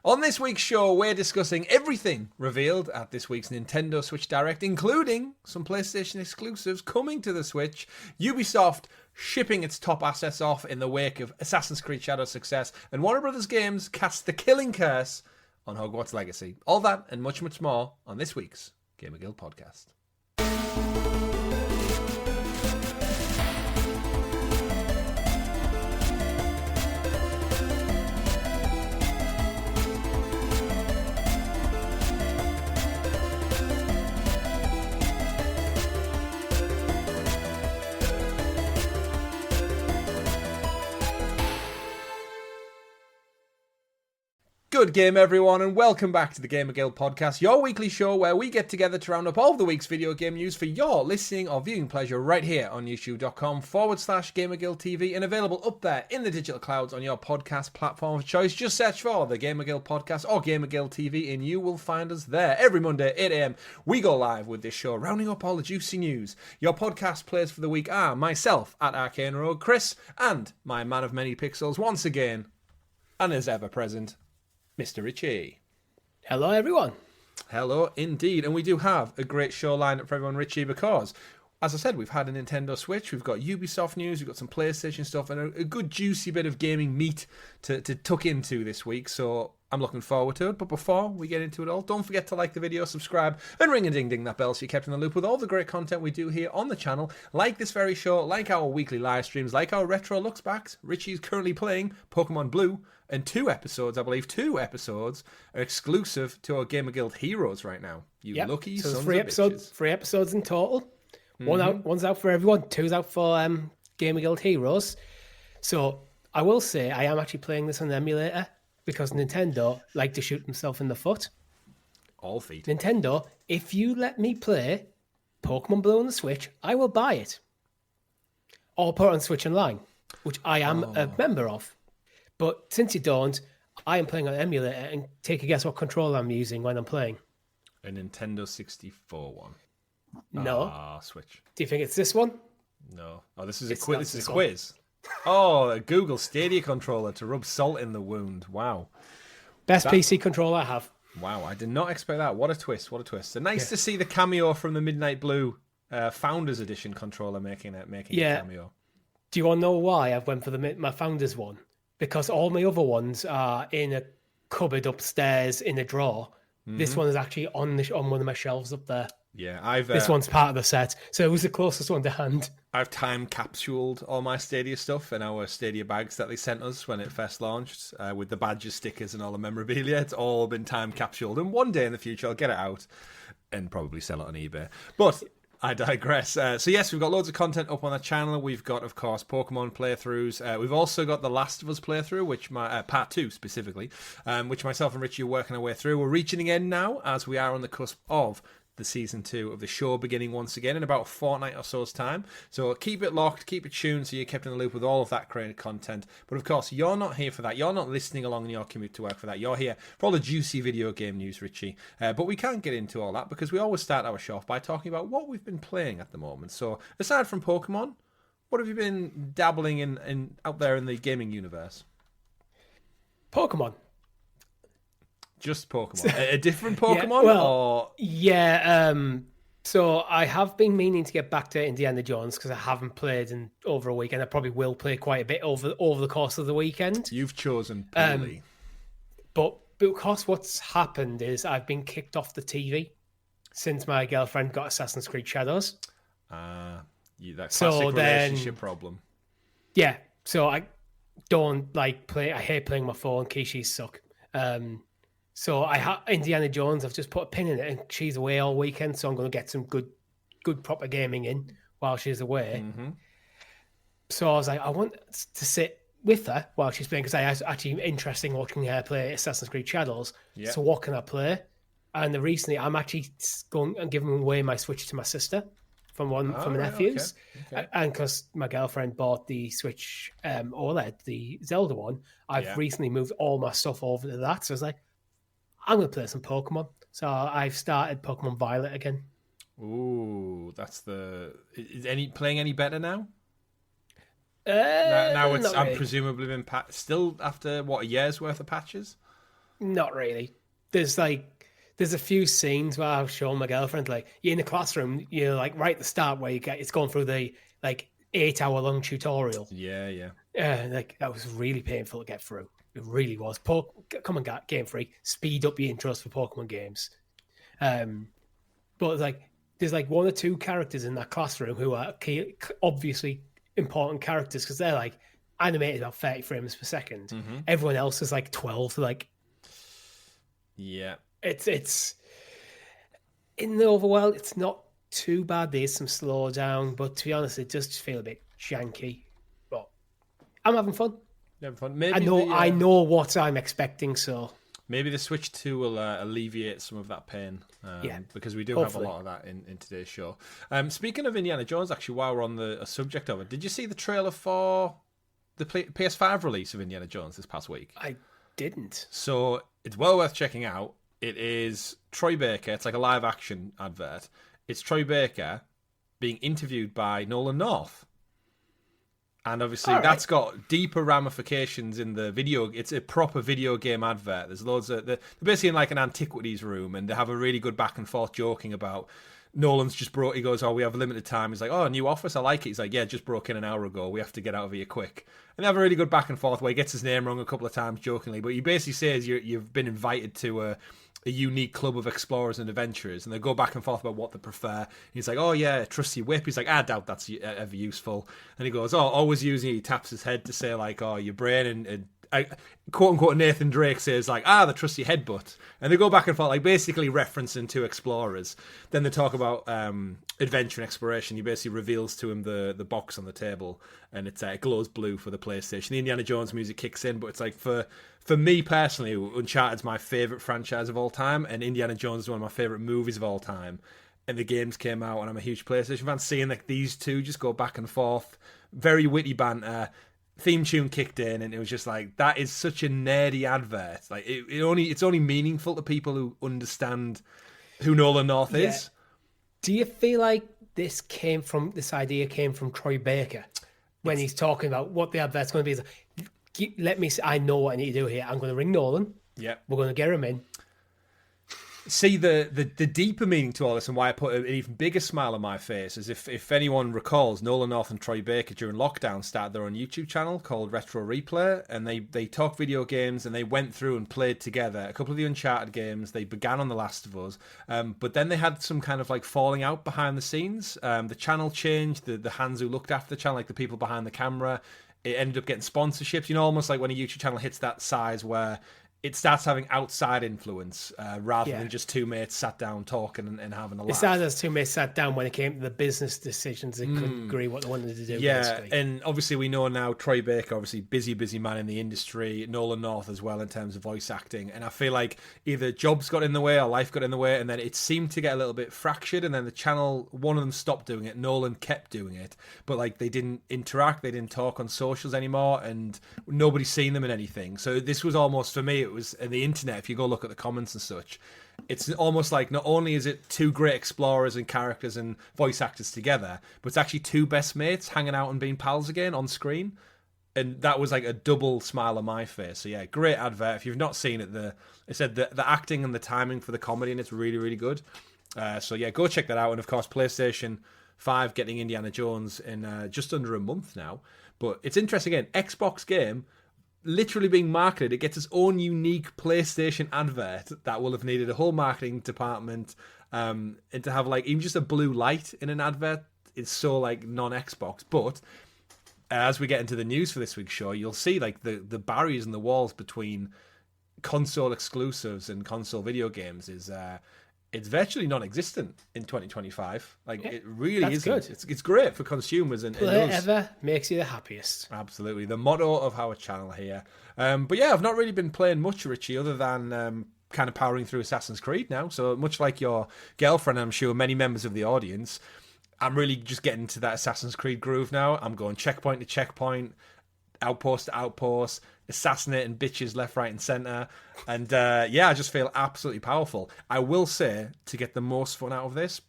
On this week's show, we're discussing everything revealed at this week's Nintendo Switch Direct, including some PlayStation exclusives coming to the Switch, Ubisoft shipping its top assets off in the wake of Assassin's Creed Shadow's success, and Warner Brothers Games cast the killing curse on Hogwarts Legacy. All that and much, much more on this week's GamerGuild Podcast. Good game, everyone, and welcome back to the GamerGuild Podcast, your weekly show where we get together to round up all of the week's video game news for your listening or viewing pleasure right here on youtube.com/GamerGuildTV and available up there in the digital clouds on your podcast platform of choice. Just search for the GamerGuild Podcast or GamerGuild TV and you will find us there. Every Monday, 8 a.m, we go live with this show, rounding up all the juicy news. Your podcast players for the week are myself at Arcane Road, Chris, and my man of many pixels once again, and as ever present, Mr. Richie. Hello, everyone. Hello, indeed. And we do have a great show lined up for everyone, Richie, because, as I said, we've had a Nintendo Switch, we've got Ubisoft news, we've got some PlayStation stuff, and a good juicy bit of gaming meat to tuck into this week. So I'm looking forward to it. But before we get into it all, don't forget to like the video, subscribe, and ring a ding that bell so you're kept in the loop with all the great content we do here on the channel, like this very show, like our weekly live streams, like our retro looks backs. Richie's currently playing Pokemon Blue, and two episodes are exclusive to our GamerGuild Heroes right now. You lucky so sons of bitches. 3 episodes in total. One's out for everyone. 2's out for GamerGuild Heroes. So I will say I am actually playing this on an emulator because Nintendo like to shoot themselves in the foot. All feet. Nintendo, if you let me play Pokemon Blue on the Switch, I will buy it. Or put it on Switch Online, which I am a member of. But since you don't, I am playing on an emulator, and take a guess what controller I'm using when I'm playing. A Nintendo 64 one. No. Switch. Do you think it's this one? No. Oh, this is a quiz. This is a quiz. Oh, a Google Stadia controller to rub salt in the wound. Wow. Best PC controller I have. Wow, I did not expect that. What a twist. What a twist. So nice to see the cameo from the Midnight Blue Founders Edition controller making a cameo. Do you want to know why I've went for my Founders one? Because all my other ones are in a cupboard upstairs in a drawer. Mm-hmm. This one is actually on one of my shelves up there. Yeah, this one's part of the set, so it was the closest one to hand. I've time capsuled all my Stadia stuff in our Stadia bags that they sent us when it first launched, with the badges, stickers, and all the memorabilia. It's all been time capsuled, and one day in the future I'll get it out and probably sell it on eBay. But I digress. So yes, we've got loads of content up on the channel. We've got, of course, Pokemon playthroughs. We've also got The Last of Us playthrough, which part 2 specifically, which myself and Richie are working our way through. We're reaching the end now, as we are on the cusp of the season 2 of the show beginning once again in about a fortnight or so's time. So keep it locked, keep it tuned so you're kept in the loop with all of that great content. But of course, you're not here for that. You're not listening along in your commute to work for that. You're here for all the juicy video game news, Richie. But we can't get into all that because we always start our show off by talking about what we've been playing at the moment. So aside from Pokemon, what have you been dabbling in out there in the gaming universe? Pokemon. Just Pokemon. A different Pokemon? So I have been meaning to get back to Indiana Jones because I haven't played in over a week, and I probably will play quite a bit over the course of the weekend. You've chosen poorly. But because what's happened is I've been kicked off the TV since my girlfriend got Assassin's Creed Shadows. That classic relationship problem. Yeah, so I don't play. I hate playing my phone. Kishi's suck. So Indiana Jones, I've just put a pin in it, and she's away all weekend, so I'm going to get some good proper gaming in while she's away. Mm-hmm. So I was like, I want to sit with her while she's playing, because I was actually interested in watching her play Assassin's Creed Shadows. Yeah. So what can I play? And recently, I'm actually going and giving away my Switch to my sister from my nephews. Okay. And because my girlfriend bought the Switch OLED, the Zelda one, I've recently moved all my stuff over to that. So I was like, I'm going to play some Pokemon. So I've started Pokemon Violet again. Ooh, that's is playing any better now? Now it's presumably been still after a year's worth of patches. Not really. There's a few scenes where I've shown my girlfriend, like, you're in the classroom, you're like right at the start where it's going through the like 8-hour long tutorial. Yeah. Like that was really painful to get through. It really was. Come on, Game Freak, speed up your intros for Pokemon games. But like, there's like one or two characters in that classroom who are obviously important characters because they're like animated about 30 frames per second. Mm-hmm. Everyone else is like 12. Like, yeah, it's in the overworld. It's not too bad. There's some slowdown, but to be honest, it does feel a bit janky. But I'm having fun. Maybe I know what I'm expecting, so maybe the Switch 2 will alleviate some of that pain. Because we do hopefully have a lot of that in today's show. Speaking of Indiana Jones, actually, while we're on the subject of it, did you see the trailer for the PS5 release of Indiana Jones this past week? I didn't. So it's well worth checking out. It is Troy Baker. It's like a live action advert. It's Troy Baker being interviewed by Nolan North. And obviously that's got deeper ramifications in the video. It's a proper video game advert. There's loads of... They're basically in like an antiquities room and they have a really good back and forth joking about... Nolan's just brought... He goes, we have a limited time. He's like, a new office? I like it. He's like, yeah, just broke in an hour ago. We have to get out of here quick. And they have a really good back and forth where he gets his name wrong a couple of times jokingly. But he basically says you've been invited to a unique club of explorers and adventurers, and they go back and forth about what they prefer. He's like, oh yeah, trusty whip. He's like, I doubt that's ever useful. And he goes, always using it. He taps his head to say like, your brain, and quote unquote Nathan Drake says like, the trusty headbutt. And they go back and forth, like basically referencing two explorers. Then they talk about adventure and exploration. He basically reveals to him the box on the table, and it glows blue for the PlayStation. The Indiana Jones music kicks in, but it's like for me personally, Uncharted's my favourite franchise of all time, and Indiana Jones is one of my favourite movies of all time. And the games came out, and I'm a huge PlayStation fan. Seeing like these two just go back and forth, very witty banter. Theme tune kicked in, and it was just like, that is such a nerdy advert. Like it's only meaningful to people who understand who Nolan North is. Do you feel like this idea came from Troy Baker when he's talking about what the advert's going to be? He's like, I know what I need to do here. I'm going to ring Nolan. Yeah, we're going to get him in. See, the deeper meaning to all this, and why I put an even bigger smile on my face, is if anyone recalls, Nolan North and Troy Baker during lockdown started their own YouTube channel called Retro Replay, and they talk video games, and they went through and played together a couple of the Uncharted games. They began on The Last of Us, but then they had some kind of like falling out behind the scenes. The channel changed, the hands who looked after the channel, like the people behind the camera, it ended up getting sponsorships. Almost like when a YouTube channel hits that size where it starts having outside influence rather than just two mates sat down talking and having a laugh. It started as two mates sat down when it came to the business decisions. They couldn't agree what they wanted to do. Yeah, basically. And obviously we know now Troy Baker, obviously busy man in the industry, Nolan North as well in terms of voice acting. And I feel like either jobs got in the way or life got in the way, and then it seemed to get a little bit fractured, and then the channel, one of them stopped doing it, Nolan kept doing it, but like they didn't interact, they didn't talk on socials anymore, and nobody's seen them in anything. So this was almost, for me, it was in the internet, if you go look at the comments and such, it's almost like not only is it two great explorers and characters and voice actors together, but it's actually two best mates hanging out and being pals again on screen. And that was like a double smile on my face. So yeah, great advert. If you've not seen it, the acting and the timing for the comedy, and it's really, really good. So yeah, go check that out. And of course, PlayStation 5 getting Indiana Jones in just under a month now. But it's interesting again, Xbox game literally being marketed. It gets its own unique PlayStation advert that will have needed a whole marketing department, and to have like even just a blue light in an advert is so like non-Xbox. But as we get into the news for this week's show, you'll see like the barriers and the walls between console exclusives and console video games is it's virtually non-existent in 2025. Like, it really isn't. Good. It's great for consumers. And whatever makes you the happiest. Absolutely. The motto of our channel here. But yeah, I've not really been playing much, Richie, other than kind of powering through Assassin's Creed now. So much like your girlfriend, I'm sure many members of the audience, I'm really just getting into that Assassin's Creed groove now. I'm going checkpoint to checkpoint, outpost to outpost, assassinating bitches left, right, and centre. And yeah, I just feel absolutely powerful. I will say, to get the most fun out of this,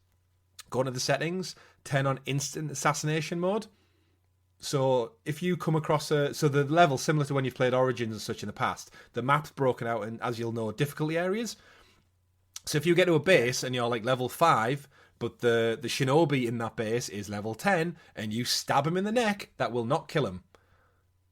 go into the settings, turn on instant assassination mode. So if you come across so the level, similar to when you've played Origins and such in the past, the map's broken out in, as you'll know, difficulty areas. So if you get to a base and you're like level 5, but the shinobi in that base is level 10, and you stab him in the neck, that will not kill him.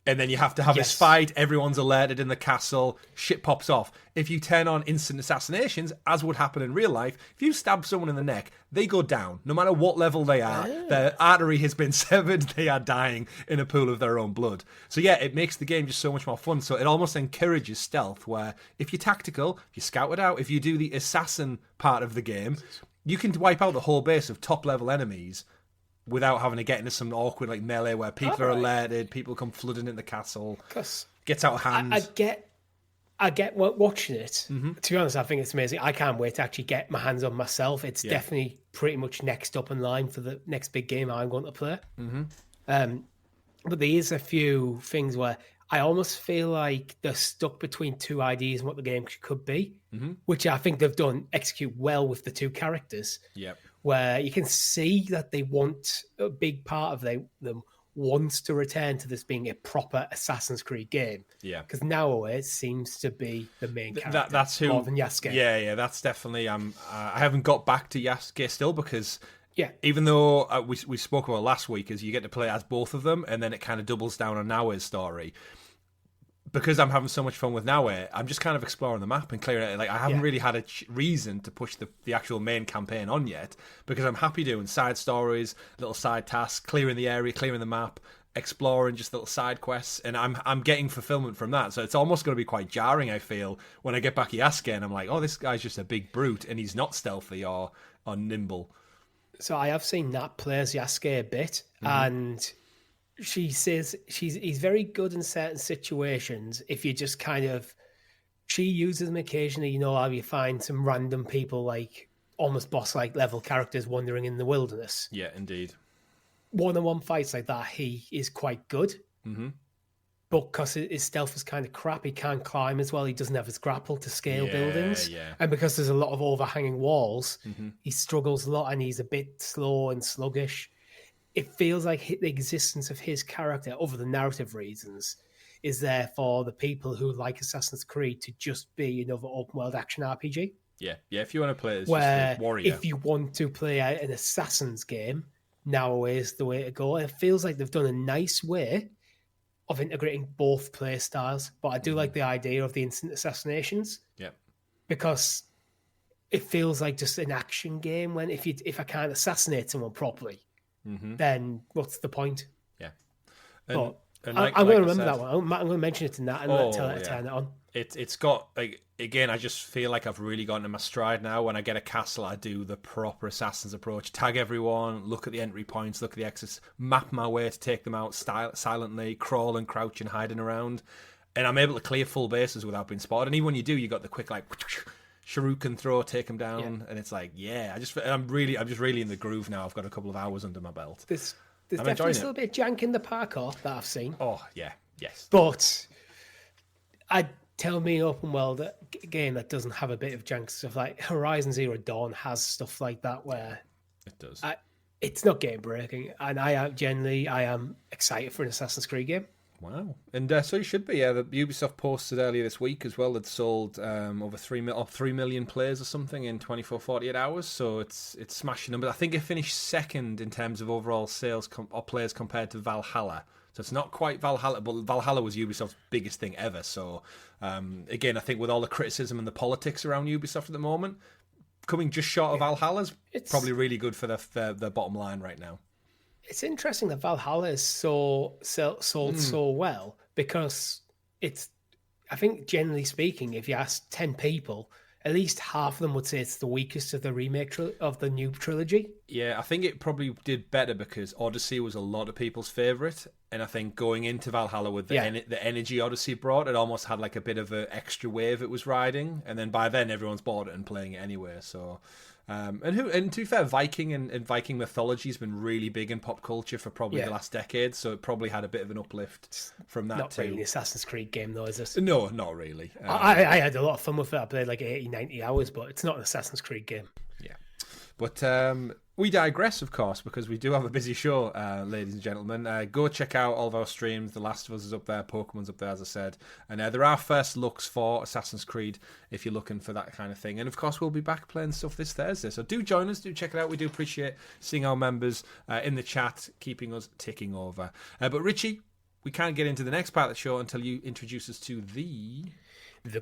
And then you have to have this fight, everyone's alerted in the castle, shit pops off. If you turn on instant assassinations, as would happen in real life, if you stab someone in the neck, they go down. No matter what level they are, their artery has been severed, they are dying in a pool of their own blood. So yeah, it makes the game just so much more fun. So it almost encourages stealth, where if you're tactical, if you scout it out, if you do the assassin part of the game, you can wipe out the whole base of top-level enemies without having to get into some awkward like melee where people are alerted, people come flooding in the castle, gets out of hand. I get watching it. Mm-hmm. To be honest, I think it's amazing. I can't wait to actually get my hands on myself. It's definitely pretty much next up in line for the next big game I'm going to play. Mm-hmm. But there is a few things where I almost feel like they're stuck between two ideas and what the game could be, which I think they've done execute well with the two characters. Yep. Where you can see that they want a big part of them wants to return to this being a proper Assassin's Creed game. Yeah, because now it seems to be the main character. That's who, more than Yasuke. Yeah, that's definitely. I haven't got back to Yasuke still because even though we spoke about last week, is you get to play as both of them, and then it kind of doubles down on Naoe's story. Because I'm having so much fun with Naoe, I'm just kind of exploring the map and clearing it. Like I haven't really had a reason to push the actual main campaign on yet, because I'm happy doing side stories, little side tasks, clearing the area, clearing the map, exploring just little side quests, and I'm getting fulfillment from that. So it's almost going to be quite jarring, I feel, when I get back to Yasuke and I'm like, oh, this guy's just a big brute and he's not stealthy or nimble. So I have seen Nat play as Yasuke a bit, and she says he's very good in certain situations. If you just kind of, she uses them occasionally, you know, how you find some random people like almost boss-like level characters wandering in the wilderness. Yeah, indeed. One-on-one fights like that, he is quite good. Mm-hmm. But because his stealth is kind of crap, he can't climb as well. He doesn't have his grapple to scale buildings. Yeah. And because there's a lot of overhanging walls, he struggles a lot and he's a bit slow and sluggish. It feels like the existence of his character, other than narrative reasons, is there for the people who like Assassin's Creed to just be another open-world action RPG. Yeah. If you want to play it as just a warrior. If you want to play an Assassin's game, now is the way to go. It feels like they've done a nice way of integrating both play styles, but I do like the idea of the instant assassinations. Yeah. Because it feels like just an action game when if I can't assassinate someone properly, then what's the point? Yeah. I'm going to remember that one. I'm going to mention it in that and tell her to turn it on. It's got, like, again, I just feel like I've really gotten in my stride now. When I get a castle, I do the proper Assassin's approach. Tag everyone, look at the entry points, look at the exits, map my way to take them out silently, crawl and crouch and hiding around. And I'm able to clear full bases without being spotted. And even when you do, you got the quick, like, shuriken throw, take them down, and it's like, I'm just really in the groove now. I've got a couple of hours under my belt. There's definitely still a bit of jank in the parkour that I've seen. Oh yeah, yes. But I'd tell me an open world game that doesn't have a bit of jank stuff. Like Horizon Zero Dawn has stuff like that where it does. It's not game breaking, and I am excited for an Assassin's Creed game. Wow. And so you should be. Yeah, the Ubisoft posted earlier this week as well. It sold over 3 million players or something in 48 hours. So it's smashing numbers. I think it finished second in terms of overall sales or players compared to Valhalla. So it's not quite Valhalla, but Valhalla was Ubisoft's biggest thing ever. So again, I think with all the criticism and the politics around Ubisoft at the moment, coming just short of Valhalla's probably really good for the bottom line right now. It's interesting that Valhalla is sold so well because I think generally speaking, if you ask 10 people, at least half of them would say it's the weakest of the remake of the new trilogy. Yeah, I think it probably did better because Odyssey was a lot of people's favourite. And I think going into Valhalla with the energy Odyssey brought, it almost had like a bit of an extra wave it was riding. And then by then everyone's bought it and playing it anyway. So... And to be fair, Viking and Viking mythology has been really big in pop culture for probably the last decade, so it probably had a bit of an uplift from that not too. Not really an Assassin's Creed game though, is it? No, not really. I had a lot of fun with it. I played like 80, 90 hours, but it's not an Assassin's Creed game. Yeah. But we digress, of course, because we do have a busy show, ladies and gentlemen. Go check out all of our streams. The Last of Us is up there, Pokemon's up there, as I said. And there are first looks for Assassin's Creed if you're looking for that kind of thing. And, of course, we'll be back playing stuff this Thursday. So do join us, do check it out. We do appreciate seeing our members in the chat, keeping us ticking over. But, Richie, we can't get into the next part of the show until you introduce us to the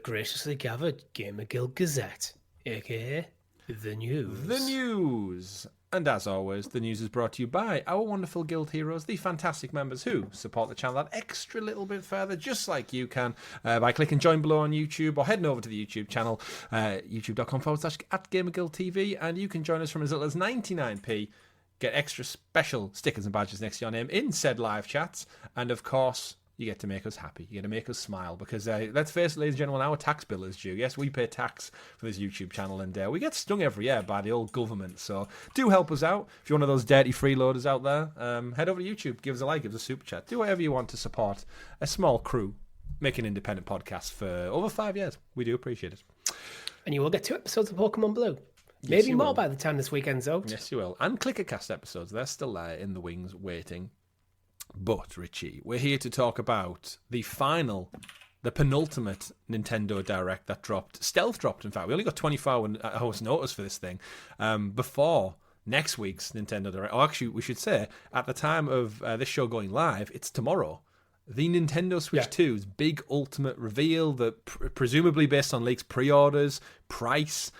graciously gathered GamerGuild Gazette, a.k.a. The News. The News. And as always, the news is brought to you by our wonderful guild heroes, the fantastic members who support the channel that extra little bit further, just like you can, by clicking join below on YouTube or heading over to the YouTube channel, youtube.com/@GamerGuildTV, and you can join us from as little as 99p, get extra special stickers and badges next to your name in said live chats, and of course, you get to make us happy. You get to make us smile because, let's face it, ladies and gentlemen, our tax bill is due. Yes, we pay tax for this YouTube channel and we get stung every year by the old government. So do help us out. If you're one of those dirty freeloaders out there, head over to YouTube, give us a like, give us a super chat. Do whatever you want to support a small crew making independent podcasts for over 5 years. We do appreciate it. And you will get 2 episodes of Pokemon Blue. Maybe Yes, more by the time this weekend's out. Yes, you will. And Clickercast episodes. They're still there in the wings waiting. But, Richie, we're here to talk about the penultimate Nintendo Direct that stealth dropped, in fact. We only got 24 hours notice for this thing before next week's Nintendo Direct. Or actually, we should say, at the time of this show going live, it's tomorrow. The Nintendo Switch 2's big ultimate reveal, that presumably based on leaks, pre-orders, price,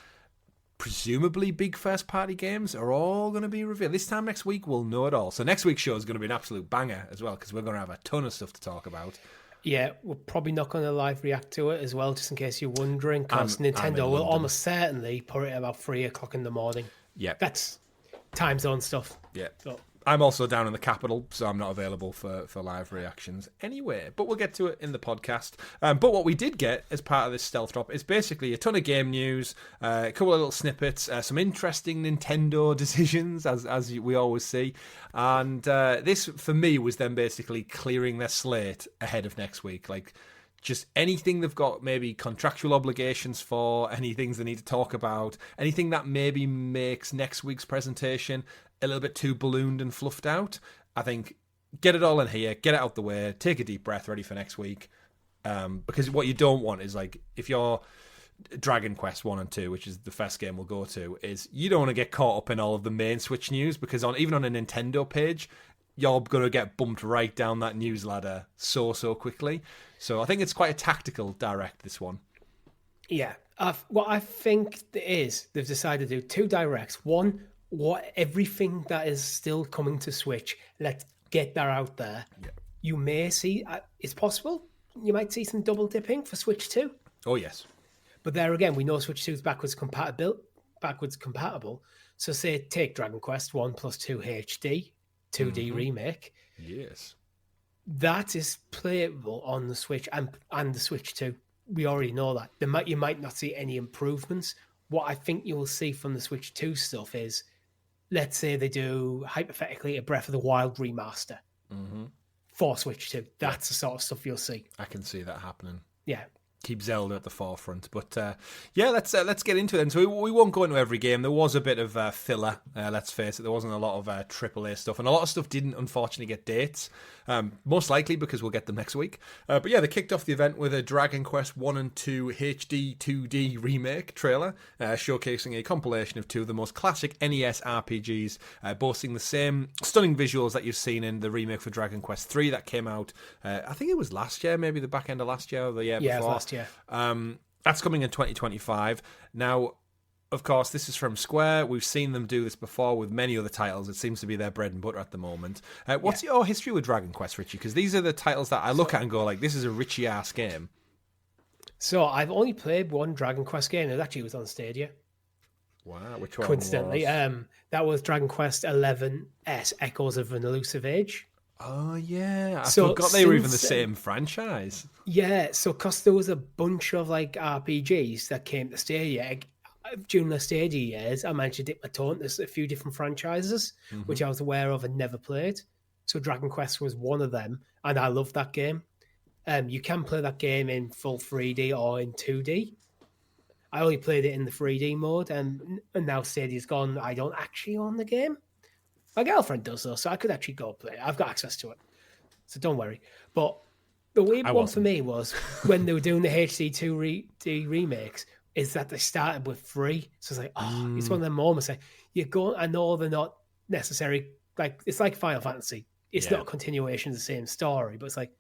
presumably big first-party games are all going to be revealed. This time next week, we'll know it all. So next week's show is going to be an absolute banger as well, because we're going to have a ton of stuff to talk about. Yeah, we're probably not going to live react to it as well, just in case you're wondering, because Nintendo will almost certainly put it about 3 o'clock in the morning. Yeah. That's time zone stuff. Yeah. So. I'm also down in the capital, so I'm not available for live reactions anyway. But we'll get to it in the podcast. But what we did get as part of this stealth drop is basically a ton of game news, a couple of little snippets, some interesting Nintendo decisions, as we always see. And this, for me, was them basically clearing their slate ahead of next week. Like, just anything they've got maybe contractual obligations for, any things they need to talk about, anything that maybe makes next week's presentation a little bit too ballooned and fluffed out. I think get it all in here, get it out the way, take a deep breath, ready for next week. Because what you don't want is, like, if you're Dragon Quest 1 and 2, which is the first game we'll go to, is you don't want to get caught up in all of the main Switch news, because even on a Nintendo page, you're going to get bumped right down that news ladder so quickly. So I think it's quite a tactical direct, this one. Yeah. What I think it is, they've decided to do 2 directs. One, everything that is still coming to Switch, let's get that out there. Yeah. You may see, it's possible, you might see some double dipping for Switch 2. Oh, yes. But there again, we know Switch 2 is backwards compatible. So say, take Dragon Quest 1 plus 2 HD, 2D remake. Yes. That is playable on the Switch and the Switch 2. We already know that. You might not see any improvements. What I think you will see from the Switch 2 stuff is, let's say they do, hypothetically, a Breath of the Wild remaster for Switch 2. That's the sort of stuff you'll see. I can see that happening. Yeah. Keep Zelda at the forefront. But let's get into it then. So we won't go into every game. There was a bit of filler, let's face it. There wasn't a lot of AAA stuff. And a lot of stuff didn't, unfortunately, get dates. Most likely because we'll get them next week. But yeah, they kicked off the event with a Dragon Quest 1 and 2 HD 2D remake trailer, showcasing a compilation of 2 of the most classic NES RPGs, boasting the same stunning visuals that you've seen in the remake for Dragon Quest 3 that came out, I think it was last year, maybe the back end of last year or the year before. Yeah, last year. That's coming in 2025. Now, of course, this is from Square. We've seen them do this before with many other titles. It seems to be their bread and butter at the moment. What's your history with Dragon Quest, Richie? Because these are the titles that I look at and go, like, this is a Richie-ass game. So I've only played one Dragon Quest game. It actually was on Stadia. Wow, which one? Coincidentally, that was Dragon Quest 11S, Echoes of an Elusive Age. Oh, yeah. I forgot they were even the same franchise. Yeah, so because there was a bunch of, like, RPGs that came to Stadia. During the Stadia years, I managed to dip my toe into a few different franchises, which I was aware of and never played. So Dragon Quest was one of them, and I loved that game. You can play that game in full 3D or in 2D. I only played it in the 3D mode, and now Stadia's gone. I don't actually own the game. My girlfriend does, though, so I could actually go play it. I've got access to it, so don't worry. But the weird one for me was when they were doing the HD2D remakes, is that they started with free. So it's like, it's one of them moments. Like, you go, I know they're not necessary. Like, it's like Final Fantasy. It's not a continuation of the same story, but it's like,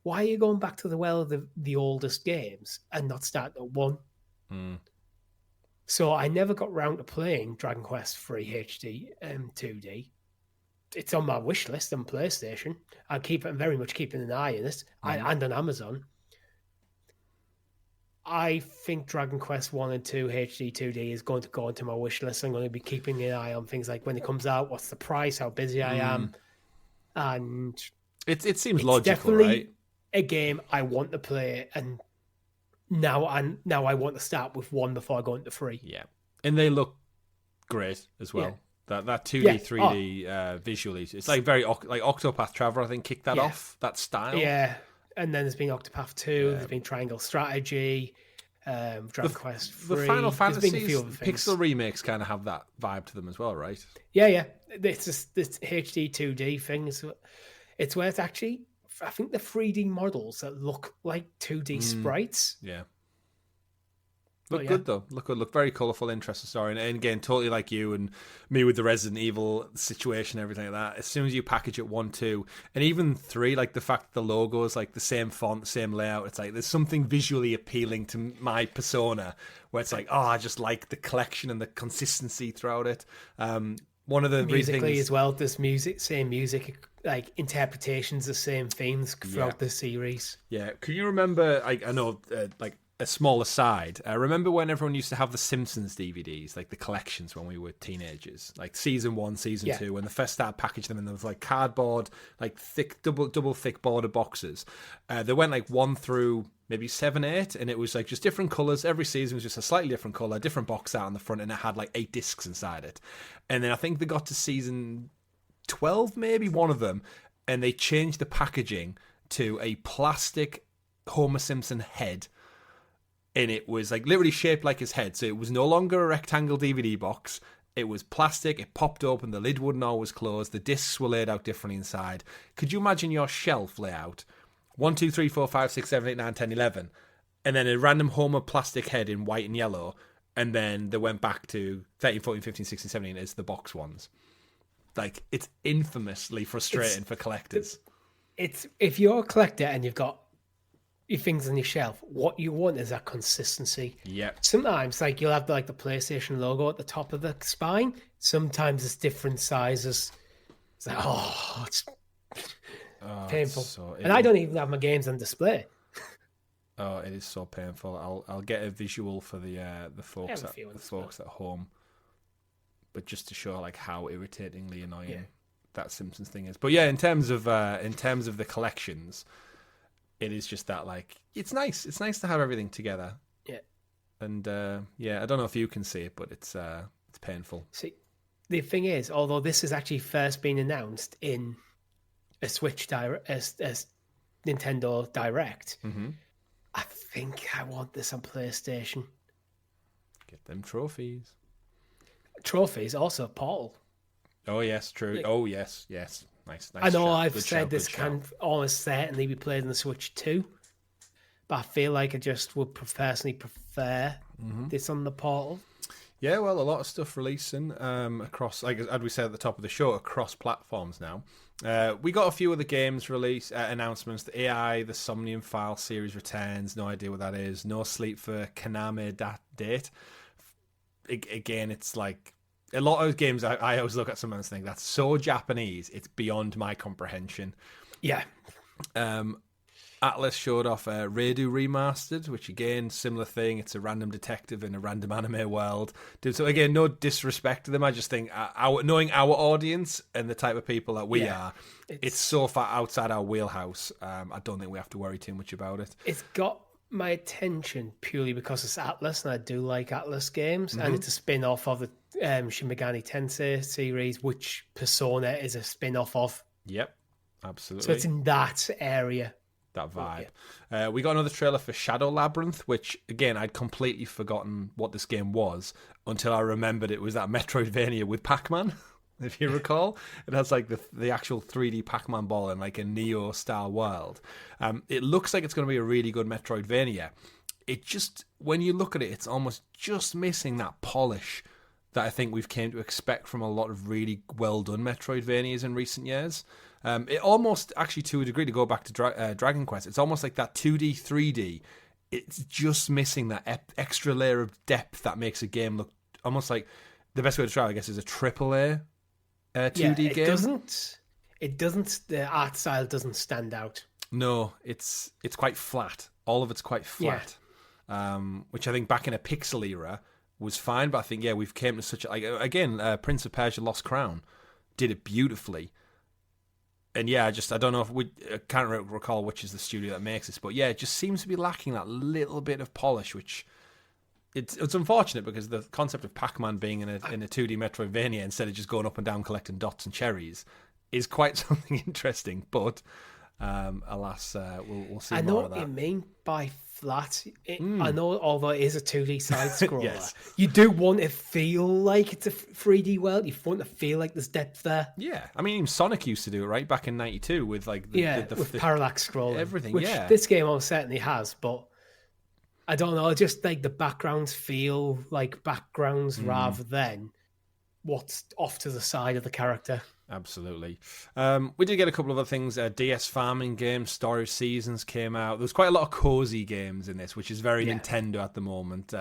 why are you going back to the well of the oldest games and not start at 1? So I never got round to playing Dragon Quest 3 HD 2D. It's on my wish list on PlayStation. I'm very much keeping an eye on it, and on Amazon. I think Dragon Quest 1 and 2 HD 2D is going to go into my wish list. I'm going to be keeping an eye on things like when it comes out, what's the price, how busy I am, and it seems logical, definitely right? A game I want to play, and now I want to start with 1 before I go into 3. Yeah, and they look great as well. That 2D 3D visually, it's like very like Octopath Traveler. I think kicked that off, that style. Yeah, and then there's been Octopath 2. There's been Triangle Strategy, Dragon Quest 3. The Final Fantasy pixel remakes kind of have that vibe to them as well, right? Yeah. It's just this HD 2D thing. So it's where it's actually, I think, the 3D models that look like 2D sprites. Yeah. Look good though. Look very colourful, interesting story, and again, totally like you and me with the Resident Evil situation, everything like that. As soon as you package it 1, 2, and even 3, like the fact that the logo is like the same font, same layout, it's like there's something visually appealing to my persona where it's like, I just like the collection and the consistency throughout it. One of the musically as well, there's same music, like interpretations of same themes throughout the series. Yeah, can you remember? I know, like, a small aside, remember when everyone used to have the Simpsons DVDs, like the collections when we were teenagers, like season 1, season 2, when the first started packaging them, and there was like cardboard, like thick, double thick border boxes. They went like 1 through maybe 7, 8, and it was like just different colors. Every season was just a slightly different color, different box art on the front, and it had like 8 discs inside it. And then I think they got to season 12, maybe one of them, and they changed the packaging to a plastic Homer Simpson head. And it was like literally shaped like his head. So it was no longer a rectangle DVD box. It was plastic. It popped open. The lid wouldn't always close. The discs were laid out differently inside. Could you imagine your shelf layout? 1, 2, 3, 4, 5, 6, 7, 8, 9, 10, 11. And then a random Homer plastic head in white and yellow. And then they went back to 13, 14, 15, 16, 17 as the box ones. Like, it's infamously frustrating for collectors. It's if you're a collector and you've got your things on your shelf, what you want is that consistency. Yeah. Sometimes, like, you'll have like the PlayStation logo at the top of the spine. Sometimes it's different sizes. It's like, it's painful. And I don't even have my games on display. Oh, it is so painful. I'll get a visual for the folks at home, but just to show like how irritatingly annoying that Simpsons thing is. But yeah, in terms of the collections, it is just that, like, it's nice. It's nice to have everything together. Yeah. And I don't know if you can see it, but it's painful. See, the thing is, although this has actually first been announced in a Switch Direct, as Nintendo Direct, I think I want this on PlayStation. Get them trophies. Trophies, also Portal. Oh yes, true. Like, oh yes. Nice. I know I've said this can almost certainly be played on the Switch too, but I feel like I just would personally prefer this on the Portal. Yeah, well, a lot of stuff releasing across, like as we said at the top of the show, across platforms now. We got a few of the games release announcements. The AI, the Somnium File series returns. No idea what that is. No sleep for Kaname date. Again, it's like a lot of games. I always look at some and think that's so Japanese. It's beyond my comprehension. Yeah. Atlas showed off Redo Remastered, which again, similar thing. It's a random detective in a random anime world. So again, no disrespect to them. I just think knowing our audience and the type of people that we are, it's so far outside our wheelhouse. I don't think we have to worry too much about it. It's got my attention purely because it's Atlas, and I do like Atlas games, and it's a spin-off of the Shin Megami Tensei series, which Persona is a spin-off of. Yep, absolutely. So it's in that area. that vibe. We got another trailer for Shadow Labyrinth, which, again, I'd completely forgotten what this game was until I remembered it was that Metroidvania with Pac-Man, if you recall. It has like the actual 3D Pac-Man ball in like a Neo-style world. It looks like it's going to be a really good Metroidvania. It just, when you look at it, it's almost just missing that polish that I think we've came to expect from a lot of really well-done Metroidvanias in recent years. It almost, actually, to a degree, to go back to Dragon Quest, it's almost like that 2D, 3D. It's just missing that extra layer of depth that makes a game look almost like, the best way to describe it, I guess, is a AAA 2D game. The art style doesn't stand out. No, it's quite flat. All of it's quite flat. Yeah. Which I think back in a pixel era was fine, but I think, we've came to such a, like, again, Prince of Persia Lost Crown did it beautifully. And I don't know if I can't recall which is the studio that makes this, but it just seems to be lacking that little bit of polish, which it's unfortunate because the concept of Pac-Man being in a 2D Metroidvania instead of just going up and down collecting dots and cherries is quite something interesting. But alas, we'll see. I know more of that. What you mean by flat. I know, although it is a 2D side scroller, Yes. You do want to feel like it's a 3D world. You want to feel like there's depth there. Yeah, I mean, even Sonic used to do it, right, back in '92 with like with parallax scrolling, everything. Which this game almost certainly has, but I don't know. Just like the backgrounds feel like backgrounds rather than what's off to the side of the character. Absolutely. We did get a couple of other things. DS farming games, Story Seasons came out. There was quite a lot of cozy games in this, which is very Nintendo at the moment.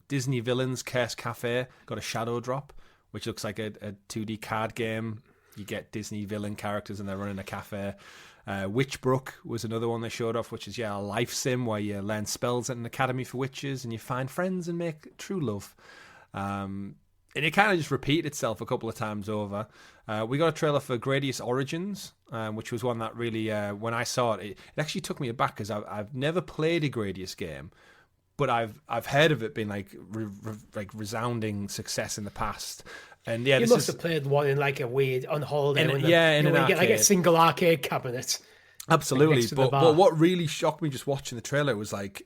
Disney Villains Curse Cafe got a shadow drop, which looks like a 2D card game. You get Disney villain characters and they're running a cafe. Witchbrook was another one they showed off, which is a life sim where you learn spells at an academy for witches and you find friends and make true love. And it kind of just repeated itself a couple of times over. We got a trailer for Gradius Origins, which was one that really, when I saw it, it actually took me aback because I've never played a Gradius game, but I've heard of it being like resounding success in the past. And you must have played one in like a weird on holiday. In an you get like a single arcade cabinet. Absolutely, like but what really shocked me just watching the trailer was like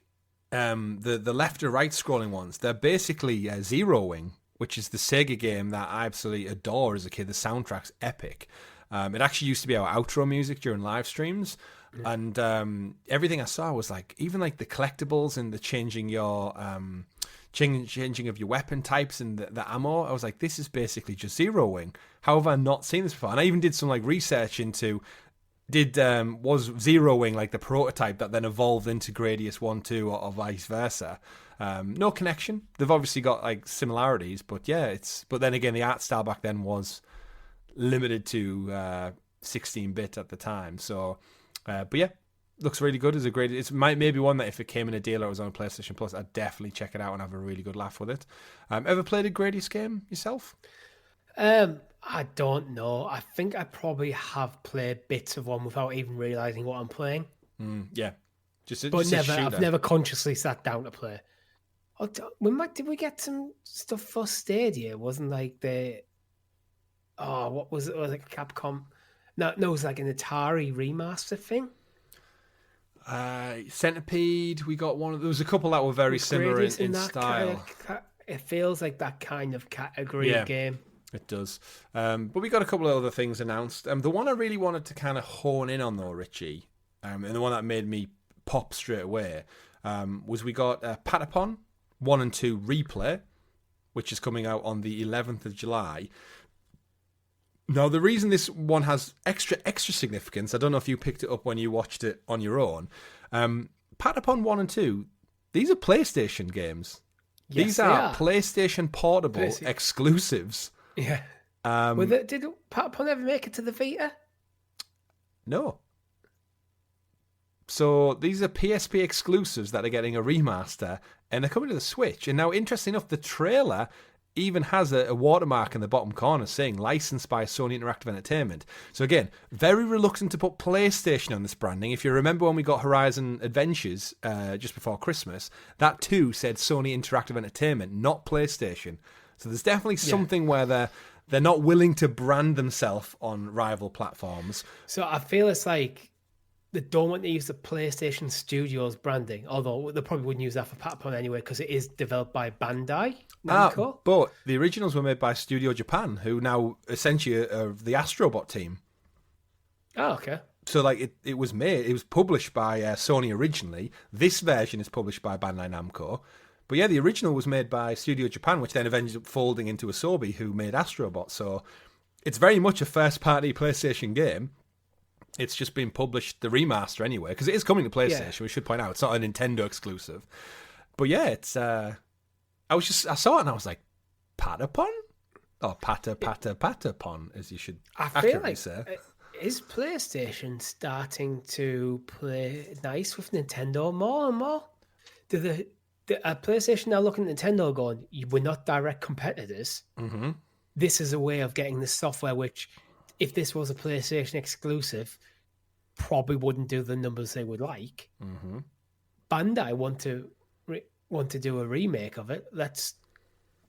the left or right scrolling ones. They're basically zeroing, which is the Sega game that I absolutely adore as a kid. The soundtrack's epic. It actually used to be our outro music during live streams. Yeah. And everything I saw was like, even like the collectibles and the changing of your weapon types and the ammo. I was like, this is basically just zeroing. How have I not seen this before? And I even did some like research into, was zeroing like the prototype that then evolved into Gradius 1, 2 or vice versa? No connection. They've obviously got like similarities, but but then again, the art style back then was limited to 16-bit at the time. So, looks really good. It's maybe one that if it came in a deal or it was on PlayStation Plus, I'd definitely check it out and have a really good laugh with it. Ever played a Gradius game yourself? I don't know. I think I probably have played bits of one without even realizing what I'm playing. I've never consciously sat down to play. Did we get some stuff for Stadia? Wasn't like what was it? Was it Capcom? No, it was like an Atari remaster thing. Centipede, we got one. There was a couple that were very similar in style. It feels like that kind of category of game. It does. But we got a couple of other things announced. The one I really wanted to kind of hone in on though, Richie, and the one that made me pop straight away, was we got Patapon 1 and 2 Replay, which is coming out on the 11th of July. Now, the reason this one has extra significance, I don't know if you picked it up when you watched it on your own. Patapon 1 and 2, these are PlayStation games. Yes, these are PlayStation Portable exclusives. Yeah. Did Patapon ever make it to the Vita? No. So these are PSP exclusives that are getting a remaster, and they're coming to the Switch. And now, interesting enough, the trailer even has a watermark in the bottom corner saying licensed by Sony Interactive Entertainment. So again, very reluctant to put PlayStation on this branding. If you remember when we got Horizon Adventures just before Christmas, that too said Sony Interactive Entertainment, not PlayStation. So there's definitely something where they're not willing to brand themselves on rival platforms. So I feel it's like they don't want to use the PlayStation Studios branding, although they probably wouldn't use that for Patapon anyway because it is developed by Bandai Namco. But the originals were made by Studio Japan, who now essentially are the Astrobot team. Oh, okay. So like it was published by Sony originally. This version is published by Bandai Namco. But yeah, the original was made by Studio Japan, which then ended up folding into Asobi, who made Astrobot. So it's very much a first-party PlayStation game. It's just been published, the remaster anyway, because it is coming to PlayStation. We should point out it's not a Nintendo exclusive. But yeah, it's. I saw it and I was like, Patapon, or Patapon, as you should accurately say. Is PlayStation starting to play nice with Nintendo more and more? Are PlayStation now looking at Nintendo going, we're not direct competitors. Mm-hmm. This is a way of getting the software, which, if this was a PlayStation exclusive, probably wouldn't do the numbers they would like. Mm-hmm. Bandai want to do a remake of it. Let's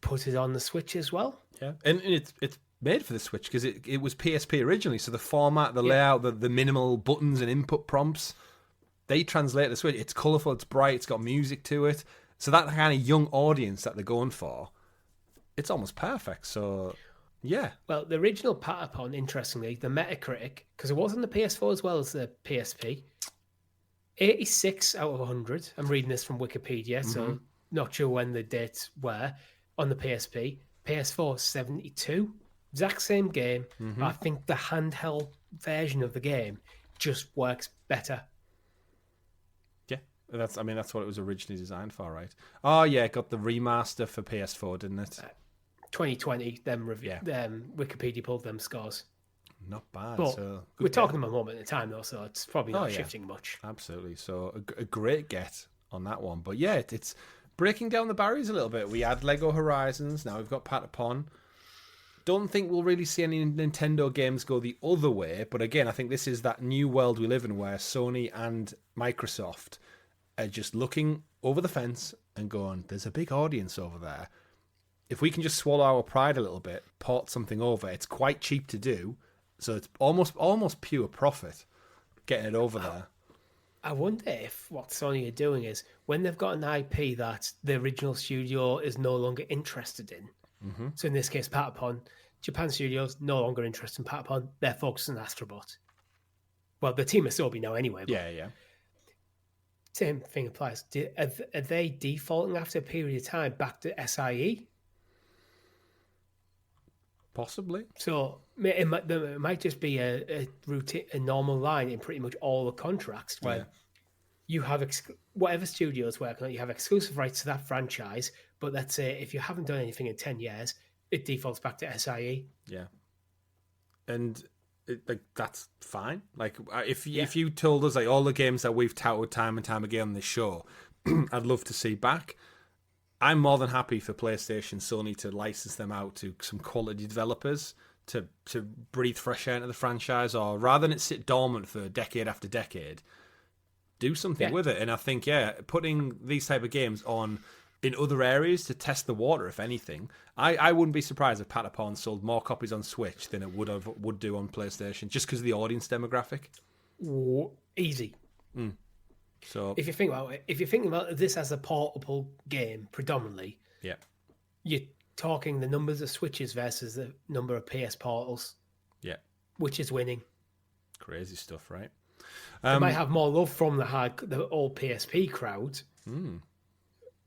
put it on the Switch as well. Yeah, and it's made for the Switch because it was PSP originally, so the format, the layout, the minimal buttons and input prompts, they translate the Switch. It's colourful, it's bright, it's got music to it. So that kind of young audience that they're going for, it's almost perfect. So, yeah. Well, the original Patapon, interestingly, the Metacritic, because it was on the PS4 as well as the PSP, 86 out of 100. I'm reading this from Wikipedia, so not sure when the dates were. On the PSP, PS4, 72. Exact same game. I think the handheld version of the game just works better. That's what it was originally designed for, right? Oh yeah, it got the remaster for PS4, didn't it? 2020, Wikipedia pulled them scores. Not bad. But so we're talking about a moment at a time though, so it's probably not shifting much. Absolutely. So a great get on that one. But yeah, it's breaking down the barriers a little bit. We had Lego Horizons, now we've got Patapon. Don't think we'll really see any Nintendo games go the other way, but again, I think this is that new world we live in where Sony and Microsoft are just looking over the fence and going, there's a big audience over there. If we can just swallow our pride a little bit, port something over, it's quite cheap to do, so it's almost pure profit getting it over there. I wonder if what Sony are doing is, when they've got an IP that the original studio is no longer interested in, so in this case Patapon, Japan Studios no longer interested in Patapon, they're focused on Astrobot. Well, the team is Asobi now anyway. But yeah. Same thing applies. Are they defaulting after a period of time back to SIE? Possibly. So it might just be a routine, a normal line in pretty much all the contracts where you have whatever studio's working on, you have exclusive rights to that franchise. But let's say if you haven't done anything in 10 years, it defaults back to SIE. Yeah, and that's fine. Like if you told us like all the games that we've touted time and time again on this show, I'd love to see back. I'm more than happy for PlayStation, Sony to license them out to some quality developers to breathe fresh air into the franchise, or rather than it sit dormant for decade after decade, do something with it. And I think putting these type of games on in other areas to test the water, if anything. I wouldn't be surprised if Patapon sold more copies on Switch than it would do on PlayStation, just because of the audience demographic. Easy. So if you think about this as a portable game predominantly, you're talking the numbers of Switches versus the number of PS Portals. Yeah. Which is winning. Crazy stuff, right? They might have more love from the old PSP crowd.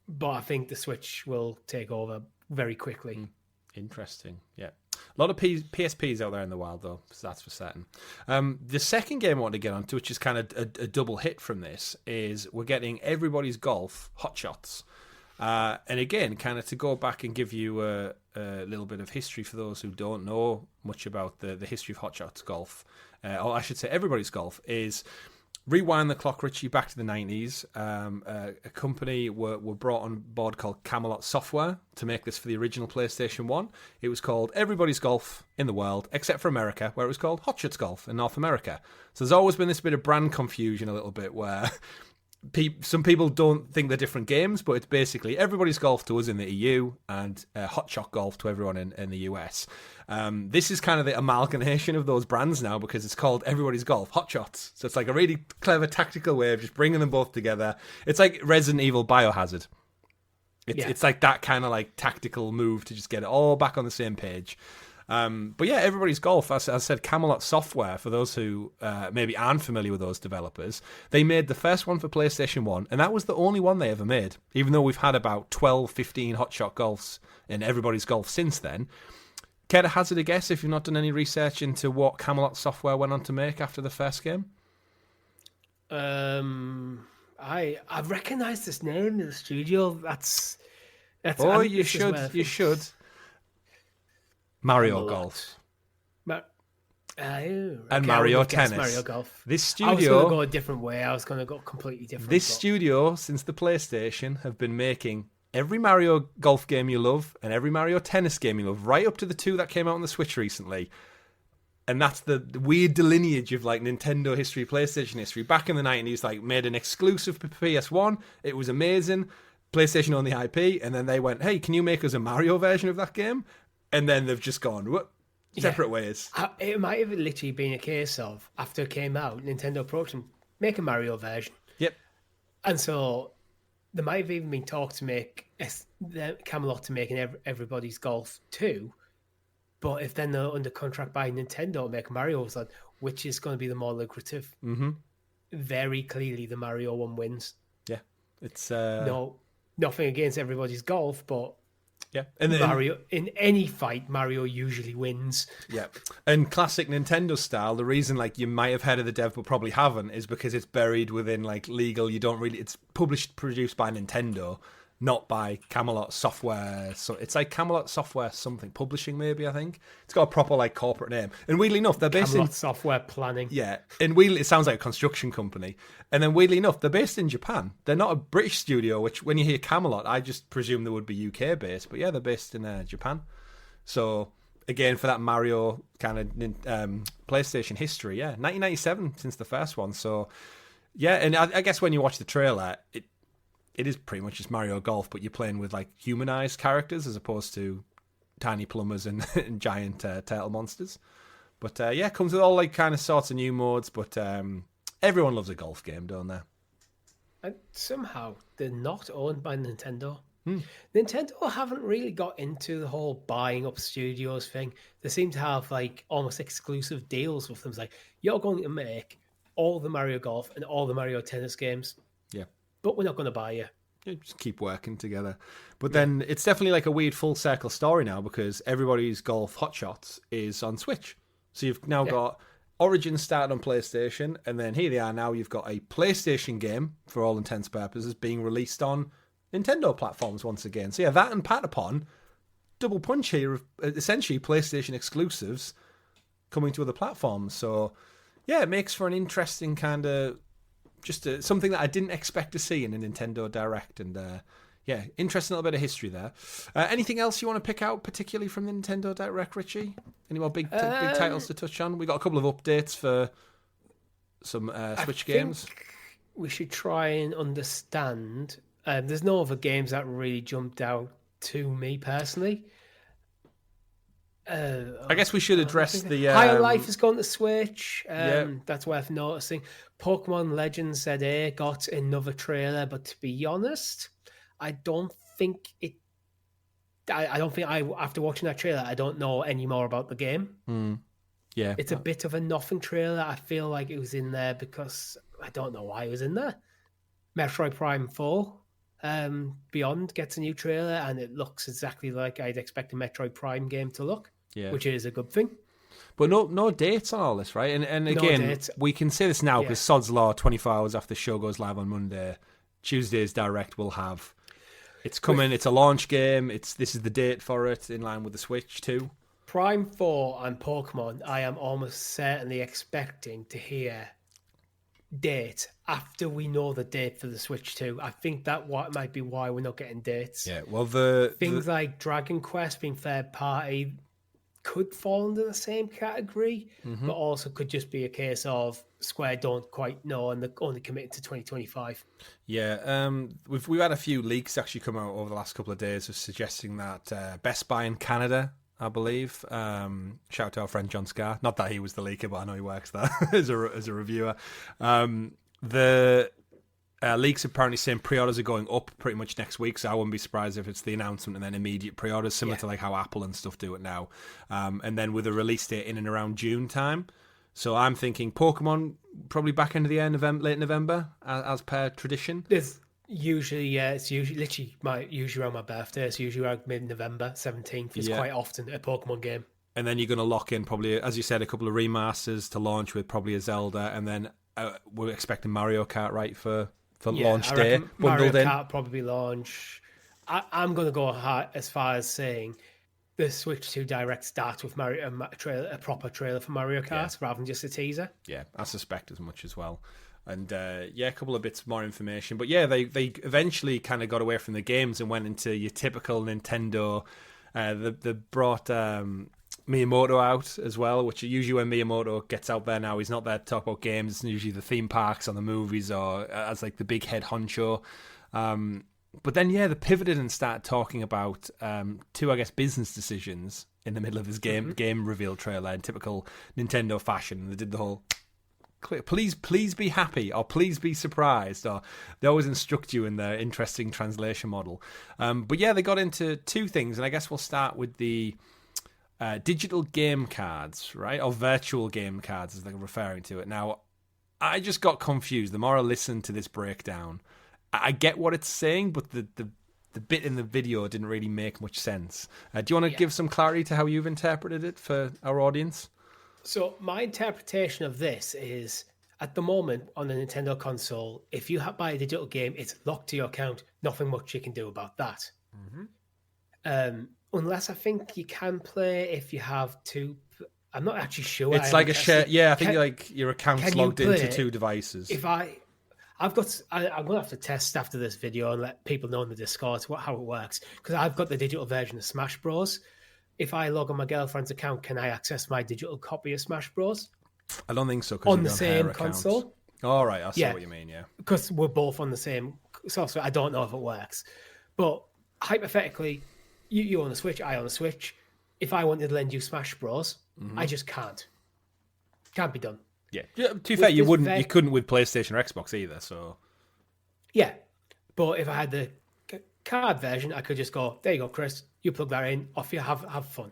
But I think the Switch will take over very quickly. Interesting. Yeah. A lot of PSPs out there in the wild, though, so that's for certain. The second game I want to get onto, which is kind of a double hit from this, is we're getting Everybody's Golf Hot Shots. And again, kind of to go back and give you a little bit of history for those who don't know much about the history of Hot Shots Golf, or I should say Everybody's Golf, is... Rewind the clock, Richie, back to the 90s. A company were brought on board called Camelot Software to make this for the original PlayStation 1. It was called Everybody's Golf in the world, except for America, where it was called Hot Shots Golf in North America. So there's always been this bit of brand confusion a little bit where some people don't think they're different games, but it's basically Everybody's Golf to us in the EU and Hot Shot Golf to everyone in the US. This is kind of the amalgamation of those brands now because it's called Everybody's Golf Hot Shots. So it's like a really clever tactical way of just bringing them both together. It's like Resident Evil Biohazard. It's like that kind of like tactical move to just get it all back on the same page. But yeah, Everybody's Golf, as I said, Camelot Software, for those who maybe aren't familiar with those developers, they made the first one for PlayStation 1, and that was the only one they ever made, even though we've had about 12, 15 Hotshot Golfs in Everybody's Golf since then. Care to hazard a guess if you've not done any research into what Camelot Software went on to make after the first game? I've recognised this name in the studio. That's oh, you should. Mario Golf. And Mario Tennis. Mario Golf. This studio, I was going to go a different way. I was going to go completely different. This studio, since the PlayStation, have been making every Mario Golf game you love and every Mario Tennis game you love, right up to the 2 that came out on the Switch recently. And that's the weird delineage of like Nintendo history, PlayStation history. Back in the 90s, like made an exclusive for PS1. It was amazing. PlayStation owned the IP, and then they went, "Hey, can you make us a Mario version of that game?" And then they've just gone separate ways. It might have literally been a case of after it came out, Nintendo approached them, make a Mario version. Yep. And so there might have even been talk to make Camelot to make an Everybody's Golf 2. But if then they're under contract by Nintendo to make Mario, which is going to be the more lucrative? Mm-hmm. Very clearly, the Mario one wins. Yeah, it's nothing against Everybody's Golf, but yeah, and then, Mario in any fight, Mario usually wins. Yeah, and classic Nintendo style. The reason like you might have heard of the dev but probably haven't is because it's buried within like legal. You don't really. It's produced by Nintendo, not by Camelot Software. So it's like Camelot Software something publishing, maybe. I think it's got a proper like corporate name. And weirdly enough, they're based Camelot in Software Planning. Yeah, and weirdly, it sounds like a construction company. And then weirdly enough, they're based in Japan. They're not a British studio. Which when you hear Camelot, I just presume they would be UK based. But yeah, they're based in Japan. So again, for that Mario kind of PlayStation history, yeah, 1997 since the first one. So yeah, and I guess when you watch the trailer, it is pretty much just Mario Golf, but you're playing with like humanized characters as opposed to tiny plumbers and, and giant turtle monsters. But yeah, it comes with all like kind of sorts of new modes. But everyone loves a golf game, don't they? And somehow they're not owned by Nintendo. Nintendo haven't really got into the whole buying up studios thing. They seem to have like almost exclusive deals with them. It's like, you're going to make all the Mario Golf and all the Mario Tennis games. Yeah. But we're not going to buy you. Yeah, just keep working together. But then it's definitely like a weird full circle story now because Everybody's Golf Hot Shots is on Switch. So you've now got Origins started on PlayStation, and then here they are now. You've got a PlayStation game, for all intents and purposes, being released on Nintendo platforms once again. So yeah, that and Patapon, double punch here of essentially PlayStation exclusives coming to other platforms. So yeah, it makes for an interesting kind of just something that I didn't expect to see in a Nintendo Direct. And yeah, interesting little bit of history there. Anything else you want to pick out, particularly from the Nintendo Direct, Richie? Any more big titles to touch on? We got a couple of updates for some Switch games. We should try and understand. There's no other games that really jumped out to me personally. I guess we should address the High Life has gone to Switch. That's worth noticing. Pokemon Legends ZA got another trailer, but to be honest, I don't think after watching that trailer, I don't know any more about the game. Yeah, it's a bit of a nothing trailer. I feel like it was in there because I don't know why it was in there. Metroid Prime 4 Beyond gets a new trailer, and it looks exactly like I'd expect a Metroid Prime game to look, which is a good thing. But no dates on all this, right? And again, we can say this now because Sod's Law, 24 hours after the show goes live on Monday, Tuesday's Direct will have. It's coming. It's a launch game. This is the date for it, in line with the Switch too. Prime 4 and Pokemon, I am almost certainly expecting to hear date after we know the date for the Switch 2. I think that might be why we're not getting dates. Yeah, well, things like Dragon Quest being third party, could fall into the same category, but also could just be a case of Square don't quite know and they're only committed to 2025. Yeah, we've had a few leaks actually come out over the last couple of days of suggesting that Best Buy in Canada, I believe, shout out to our friend John Scar, not that he was the leaker, but I know he works there as a reviewer. The leaks apparently saying pre-orders are going up pretty much next week, so I wouldn't be surprised if it's the announcement and then immediate pre-orders, similar to like how Apple and stuff do it now. And then with a release date in and around June time. So I'm thinking Pokemon probably back end of the year, late November, as per tradition. There's usually, it's usually around my birthday. It's usually around mid-November, 17th. It's quite often a Pokemon game. And then you're going to lock in probably, as you said, a couple of remasters to launch with, probably a Zelda, and then we're expecting Mario Kart, right, for launch day, bundled in. Mario Kart probably launch. I'm going to go as far as saying the Switch 2 Direct starts with a proper trailer for Mario Kart rather than just a teaser. Yeah, I suspect as much as well. And a couple of bits more information. But yeah, they eventually kind of got away from the games and went into your typical Nintendo. They brought Miyamoto out as well, which usually when Miyamoto gets out there now, he's not there to talk about games. It's usually the theme parks or the movies or as like the big head honcho. But then, they pivoted and started talking about two, I guess, business decisions in the middle of this game reveal trailer in typical Nintendo fashion. And they did the whole, please be happy, or please be surprised, or they always instruct you in their interesting translation model. But they got into two things, and I guess we'll start with the digital game cards, right? Or virtual game cards, as they're referring to it. Now, I just got confused. The more I listened to this breakdown, I get what it's saying, but the bit in the video didn't really make much sense. Do you want to give some clarity to how you've interpreted it for our audience? So my interpretation of this is, at the moment on the Nintendo console, if you buy a digital game, it's locked to your account. Nothing much you can do about that. Unless I think you can play if you have two. I'm not actually sure. It's like a share. Yeah, I think like your account's logged into two devices. I'm going to have to test after this video and let people know in the Discord how it works, because I've got the digital version of Smash Bros. If I log on my girlfriend's account, can I access my digital copy of Smash Bros? I don't think so. On the same console. All right, I see what you mean. Yeah, because we're both on the same software. I don't know if it works, but hypothetically, you own a Switch, I own a Switch. If I wanted to lend you Smash Bros, I just can't. Can't be done. Yeah. To be fair, you couldn't with PlayStation or Xbox either. So. Yeah, but if I had the card version, I could just go, there you go, Chris. You plug that in, off you have fun.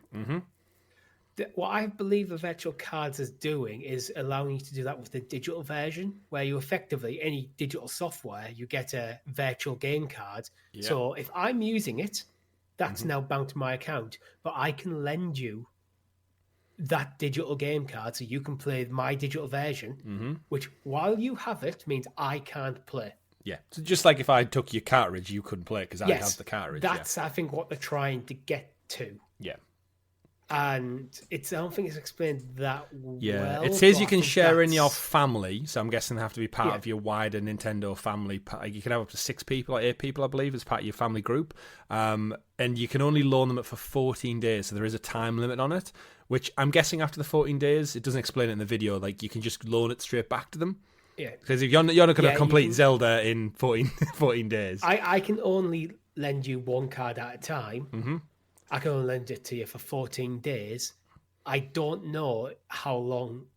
What I believe the virtual cards is doing is allowing you to do that with the digital version, where you effectively, any digital software, you get a virtual game card. Yeah. So if I'm using it, that's now bound to my account, but I can lend you that digital game card so you can play my digital version, which while you have it means I can't play. Yeah, so just like if I took your cartridge, you couldn't play it because I have the cartridge. That's, I think, what they're trying to get to. Yeah. And I don't think it's explained that well. It says you can share in your family, so I'm guessing they have to be part of your wider Nintendo family. You can have up to 6 people or 8 people, I believe, as part of your family group. And you can only loan them for 14 days, so there is a time limit on it, which I'm guessing after the 14 days, it doesn't explain it in the video, like you can just loan it straight back to them. Yeah. Because if you're not going to complete Zelda in 14 days. I can only lend you one card at a time. I can only lend it to you for 14 days. I don't know how long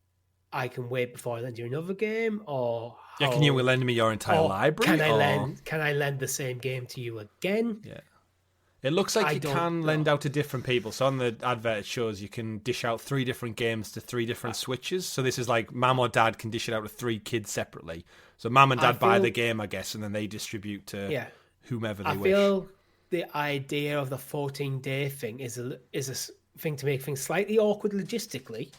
I can wait before I lend you another game, or can you lend me your entire library? Can I lend the same game to you again? Yeah. It looks like you can lend out to different people. So on the advert, it shows you can dish out 3 different games to 3 different Switches. So this is like mum or dad can dish it out to 3 kids separately. So mum and dad buy the game, I guess, and then they distribute to whomever they wish. I feel the idea of the 14-day thing is a thing to make things slightly awkward logistically,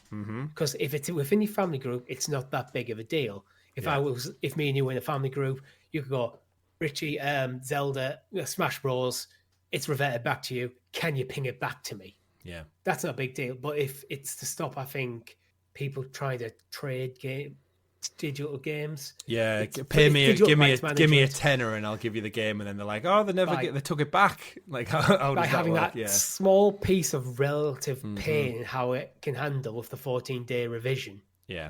because if it's within your family group, it's not that big of a deal. If me and you were in a family group, you could go, Richie, Zelda, Smash Bros. It's reverted back to you. Can you ping it back to me? Yeah, that's not a big deal. But if it's to stop, I think, people trying to trade digital games. Yeah, It's give me a management. tenner and I'll give you the game, and then they're like, oh, they took it back. Like, how does having that work? that small piece of relative pain in how it can handle with the 14-day revision. Yeah,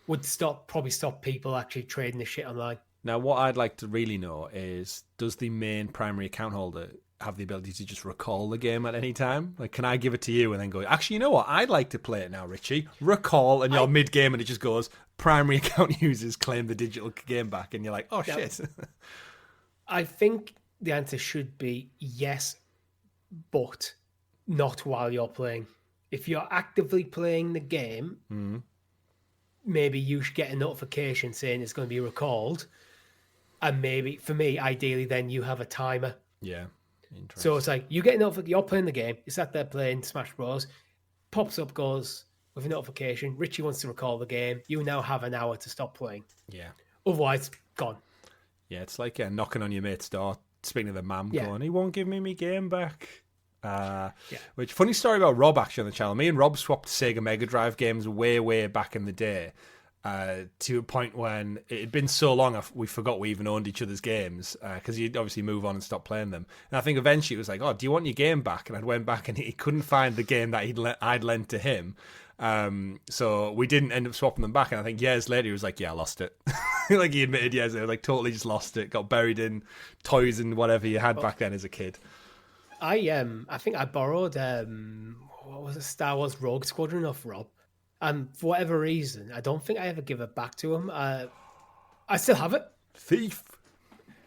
would probably stop people actually trading the shit online. Now, what I'd like to really know is, does the main primary account holder have the ability to just recall the game at any time? Like, can I give it to you and then go, actually, you know what? I'd like to play it now, Richie. Recall, and you're mid-game and it just goes, primary account users claim the digital game back, and you're like, oh, shit. I think the answer should be yes, but not while you're playing. If you're actively playing the game, maybe you should get a notification saying it's going to be recalled. And maybe, for me, ideally, then you have a timer. Yeah. Interesting. So it's like, you get a notification, you're playing the game, you sat there playing Smash Bros, pops up, goes with a notification, Richie wants to recall the game, you now have an hour to stop playing. Yeah. Otherwise, gone. Yeah, it's like knocking on your mate's door, speaking to the mum, going, he won't give me my game back. Which, funny story about Rob, actually, on the channel. Me and Rob swapped Sega Mega Drive games way back in the day. To a point when it had been so long we forgot we even owned each other's games, because he'd obviously move on and stop playing them. And I think eventually it was like, oh, do you want your game back? And I went back and he couldn't find the game that I'd lent to him. So we didn't end up swapping them back. And I think years later he was like, yeah, I lost it. Like he admitted years ago, like totally just lost it, got buried in toys and whatever you had back then as a kid. I think I borrowed what was it, Star Wars Rogue Squadron off Rob. And for whatever reason, I don't think I ever give it back to him. I still have it. Thief.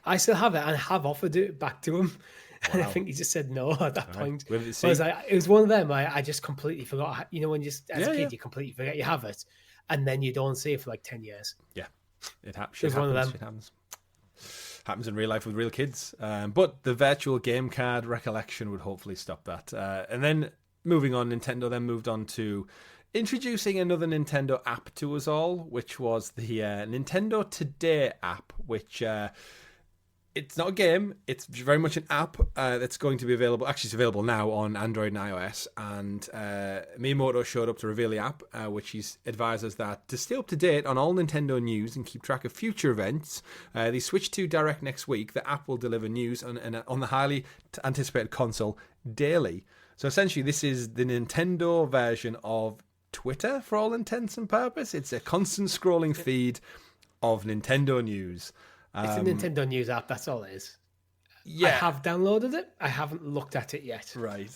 I still have it and have offered it back to him. Wow. And I think he just said no at that point. It was one of them. I just completely forgot. You know, when you as a kid, you completely forget you have it. And then you don't see it for like 10 years. Yeah. It happens. One of them. It happens in real life with real kids. But the virtual game card recollection would hopefully stop that. And then moving on, Nintendo then moved on to introducing another Nintendo app to us all, which was the Nintendo Today app, which it's not a game, it's very much an app that's going to be available. Actually, it's available now on Android and iOS, and Miyamoto showed up to reveal the app, which he's advised us that to stay up to date on all Nintendo news and keep track of future events, they switch to Direct next week. The app will deliver news on the highly anticipated console daily. So essentially, this is the Nintendo version of Twitter for all intents and purposes. It's a constant scrolling feed of Nintendo news. It's a Nintendo News app, that's all it is. Yeah. I have downloaded it. I haven't looked at it yet. Right.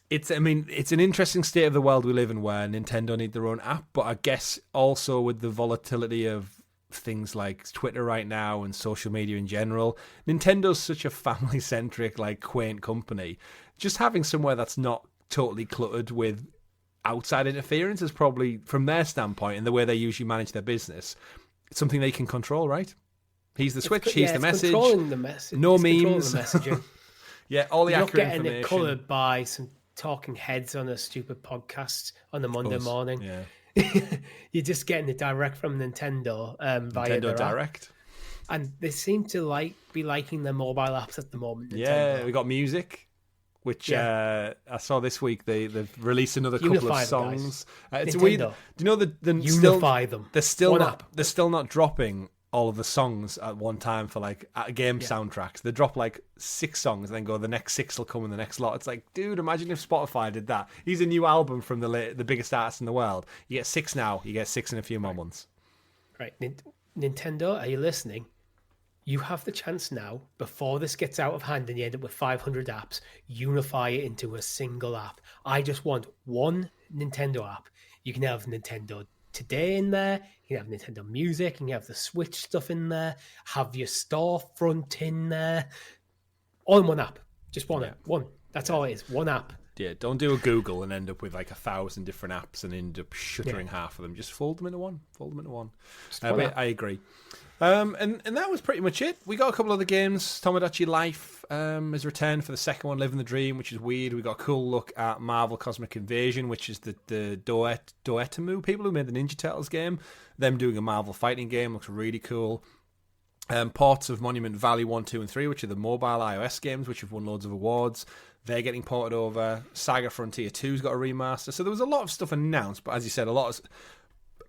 It's an interesting state of the world we live in where Nintendo need their own app, but I guess also with the volatility of things like Twitter right now and social media in general, Nintendo's such a family-centric, like, quaint company. Just having somewhere that's not totally cluttered with outside interference is probably, from their standpoint and the way they usually manage their business, it's something they can control, right? He's the switch, he's the message. Controlling the message. No it's memes. The messaging. Yeah, all the accurate information. You're not getting it coloured by some talking heads on a stupid podcast on a Monday morning. Yeah. You're just getting it direct from Nintendo via Nintendo Direct. App. And they seem to be liking their mobile apps at the moment. Nintendo. Yeah, we got music, which I saw this week. They've released another couple of songs. It's weird. Do you know unify them? They're still not dropping all of the songs at one time for like game soundtracks. They drop like 6 songs and then go, the next 6 will come in the next lot. It's like, dude, imagine if Spotify did that. Here's a new album from the biggest artist in the world. You get 6 now. You get 6 in a few more months. Right, Nintendo, are you listening? You have the chance now, before this gets out of hand and you end up with 500 apps, unify it into a single app. I just want one Nintendo app. You can have Nintendo Today in there, you can have Nintendo Music, you can have the Switch stuff in there, have your storefront in there. All in one app. Just one app. One. That's all it is. One app. Yeah, don't do a Google and end up with like 1,000 different apps and end up shuttering half of them. Just fold them into one. I agree. And that was pretty much it. We got a couple other games. Tomodachi Life has returned for the second one, Living the Dream, which is weird. We got a cool look at Marvel Cosmic Invasion, which is the Doetamu people who made the Ninja Turtles game. Them doing a Marvel fighting game looks really cool. Ports of Monument Valley 1, 2, and 3, which are the mobile iOS games, which have won loads of awards. They're getting ported over. Saga Frontier 2's got a remaster. So there was a lot of stuff announced, but as you said, a lot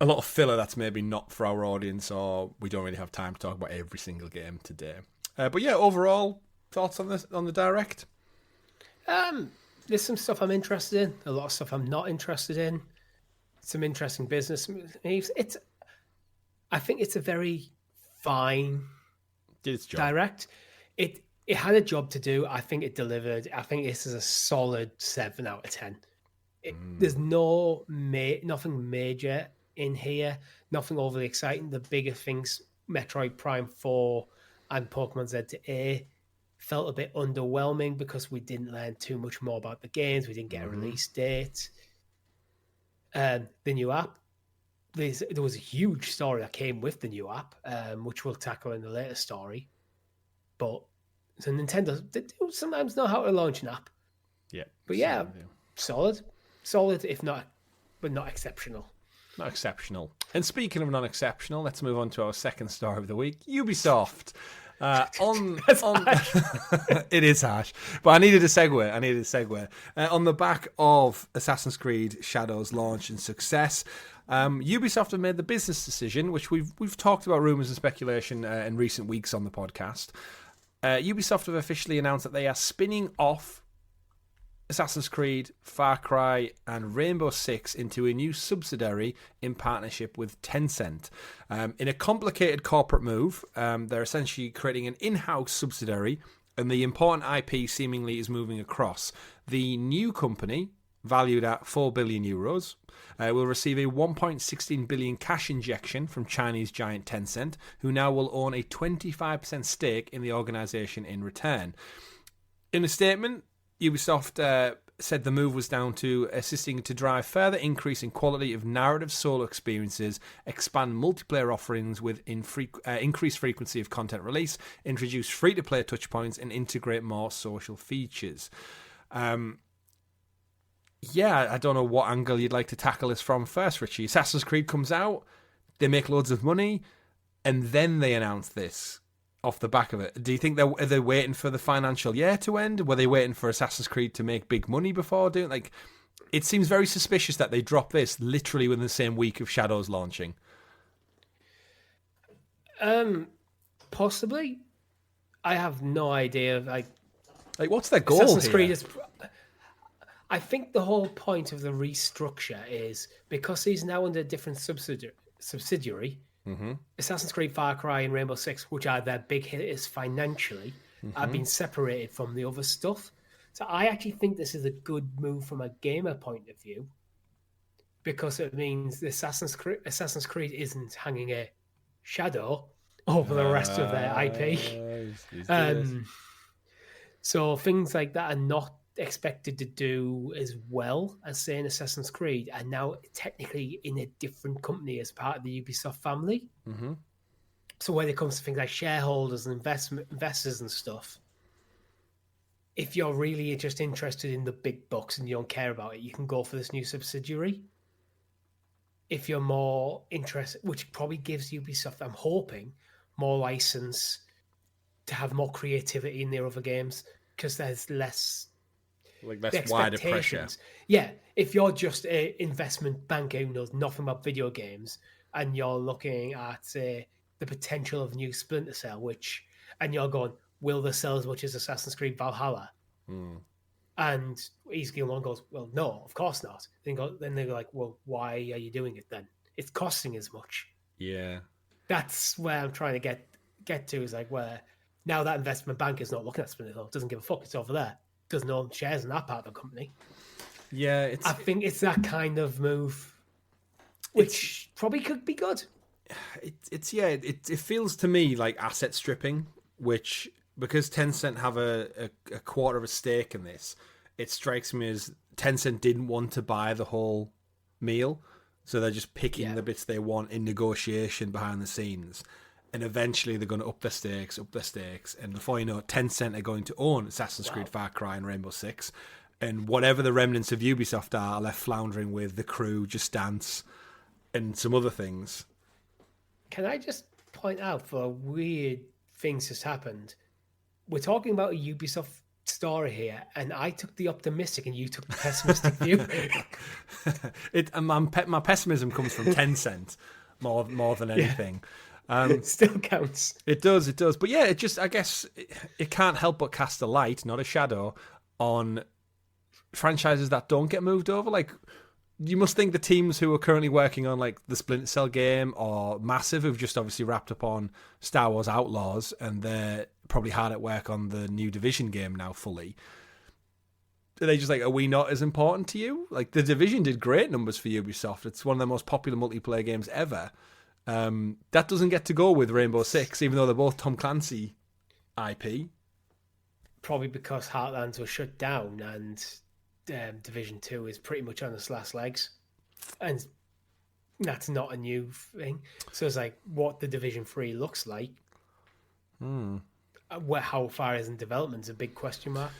a lot of filler that's maybe not for our audience, or we don't really have time to talk about every single game today. But yeah, overall thoughts on the direct? There's some stuff I'm interested in. A lot of stuff I'm not interested in. Some interesting business moves. I think it's a very fine direct. It had a job to do. I think it delivered. I think this is a solid 7 out of 10. There's nothing major in here. Nothing overly exciting. The bigger things, Metroid Prime 4 and Pokemon Z-A, felt a bit underwhelming because we didn't learn too much more about the games. We didn't get a release date. The new app, there was a huge story that came with the new app, which we'll tackle in the later story. But so Nintendo, they do sometimes know how to launch an app. Yeah. But yeah, solid, if not, but not exceptional. Not exceptional. And speaking of non-exceptional, let's move on to our second story of the week, Ubisoft. It is harsh, but I needed a segue. On the back of Assassin's Creed Shadows launch and success, Ubisoft have made the business decision, which we've talked about rumours and speculation in recent weeks on the podcast. Ubisoft have officially announced that they are spinning off Assassin's Creed, Far Cry, and Rainbow Six into a new subsidiary in partnership with Tencent. In a complicated corporate move, they're essentially creating an in-house subsidiary, and the important IP seemingly is moving across. The new company, valued at €4 billion, will receive a 1.16 billion cash injection from Chinese giant Tencent, who now will own a 25% stake in the organisation in return. In a statement, Ubisoft said the move was down to assisting to drive further increase in quality of narrative solo experiences, expand multiplayer offerings with increased frequency of content release, introduce free-to-play touchpoints, and integrate more social features. I don't know what angle you'd like to tackle this from first, Richie. Assassin's Creed comes out, they make loads of money, and then they announce this off the back of it. Do you think are they waiting for the financial year to end? Were they waiting for Assassin's Creed to make big money before doing it? It seems very suspicious that they drop this literally within the same week of Shadows launching. Possibly. I have no idea. What's their goal Assassin's here? Creed is. I think the whole point of the restructure is because he's now under a different subsidiary. Mm-hmm. Assassin's Creed, Far Cry, and Rainbow Six, which are their big hitters financially, are being separated from the other stuff. So I actually think this is a good move from a gamer point of view, because it means the Assassin's Creed isn't hanging a shadow over the rest of their IP. So things like that are not expected to do as well as, say, an Assassin's Creed, and now technically in a different company as part of the Ubisoft family. Mm-hmm. So when it comes to things like shareholders and investors and stuff, if you're really just interested in the big bucks and you don't care about it, you can go for this new subsidiary. If you're more interested, which probably gives Ubisoft, I'm hoping, more license to have more creativity in their other games, because there's less wider pressure. Yeah, if you're just an investment banker who knows nothing about video games and you're looking at the potential of new Splinter Cell, and you're going, will this sell as much as Assassin's Creed Valhalla? And East Gill One goes, well, no, of course not. Then they're like, well, why are you doing it then? It's costing as much. Yeah. That's where I'm trying to get to, is where now that investment bank is not looking at Splinter Cell, doesn't give a fuck, it's over there. Doesn't own shares in that part of the company. Yeah, I think it's that kind of move, which probably could be good. It feels to me like asset stripping, which, because Tencent have a quarter of a stake in this, it strikes me as Tencent didn't want to buy the whole meal, so they're just picking the bits they want in negotiation behind the scenes. And eventually they're going to up their stakes. And before you know it, Tencent are going to own Assassin's Creed, Far Cry, and Rainbow Six. And whatever the remnants of Ubisoft are left floundering with The Crew, Just Dance, and some other things. Can I just point out, for weird things that's happened, we're talking about a Ubisoft story here, and I took the optimistic and you took the pessimistic view. My pessimism comes from Tencent more than anything. It still counts. It does. But yeah, I guess it can't help but cast a light, not a shadow, on franchises that don't get moved over. Like, you must think the teams who are currently working on like the Splinter Cell game or Massive, who've just obviously wrapped up on Star Wars Outlaws, and they're probably hard at work on the new Division game now fully. Are they just like, are we not as important to you? Like, the Division did great numbers for Ubisoft. It's one of the most popular multiplayer games ever. That doesn't get to go with Rainbow Six, even though they're both Tom Clancy IP. Probably because Heartlands was shut down and Division 2 is pretty much on its last legs. And that's not a new thing. So it's like what the Division 3 looks like. How far is in development is a big question mark.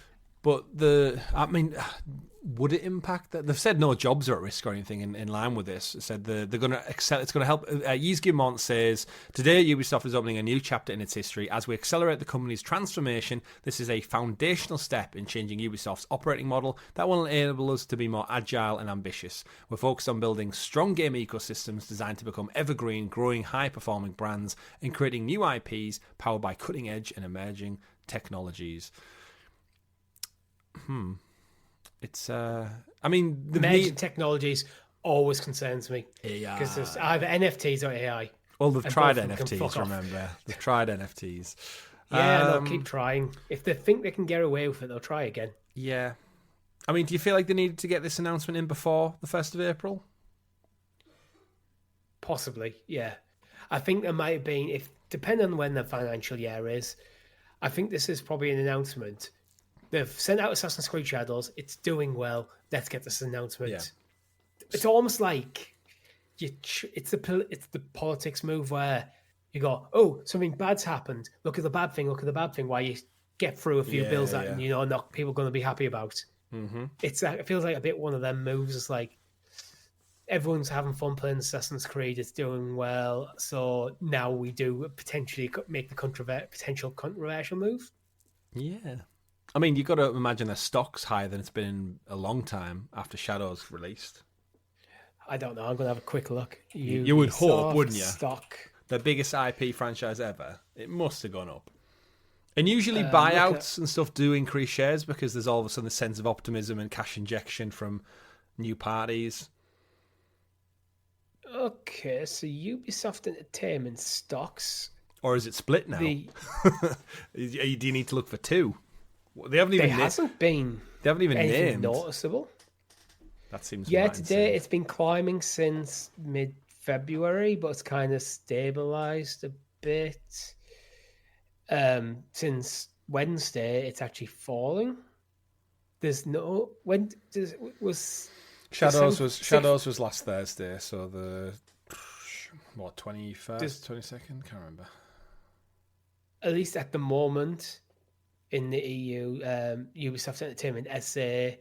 But would it impact that? They've said no jobs are at risk or anything in line with this. It said they're going to excel. It's going to help. Yves Guillemot says, today Ubisoft is opening a new chapter in its history. As we accelerate the company's transformation, this is a foundational step in changing Ubisoft's operating model that will enable us to be more agile and ambitious. We're focused on building strong game ecosystems designed to become evergreen, growing high-performing brands and creating new IPs powered by cutting-edge and emerging technologies. It's the emerging technologies always concerns me. AI. Because there's either NFTs or AI. Well, they've tried NFTs, remember? They've tried NFTs. Yeah, they'll keep trying. If they think they can get away with it, they'll try again. Yeah. I mean, do you feel like they needed to get this announcement in before the 1st of April? Possibly, yeah. I think there might have been, depending on when the financial year is, I think this is probably an announcement. They've sent out Assassin's Creed Shadows. It's doing well. Let's get this announcement. Yeah. It's almost like it's the politics move where you go, oh, something bad's happened. Look at the bad thing. While you get through a few bills that not people going to be happy about. Mm-hmm. It feels like a bit one of them moves. It's like everyone's having fun playing Assassin's Creed. It's doing well. So now we do potentially make the potential controversial move. Yeah. I mean, you've got to imagine their stock's higher than it's been in a long time after Shadows released. I don't know. I'm going to have a quick look. You would hope, wouldn't you? Stock. The biggest IP franchise ever. It must have gone up. And usually buyouts and stuff do increase shares because there's all of a sudden a sense of optimism and cash injection from new parties. Okay, so Ubisoft Entertainment stocks. Or is it split now? Do you need to look for two? They haven't even. They haven't even named. Noticeable. That seems. Yeah, today it's been climbing since mid-February, but it's kind of stabilized a bit. Since Wednesday, it's actually falling. There's no Shadows was last Thursday, so the 21st, 22nd, can't remember. At least at the moment. In the EU, Ubisoft Entertainment SA,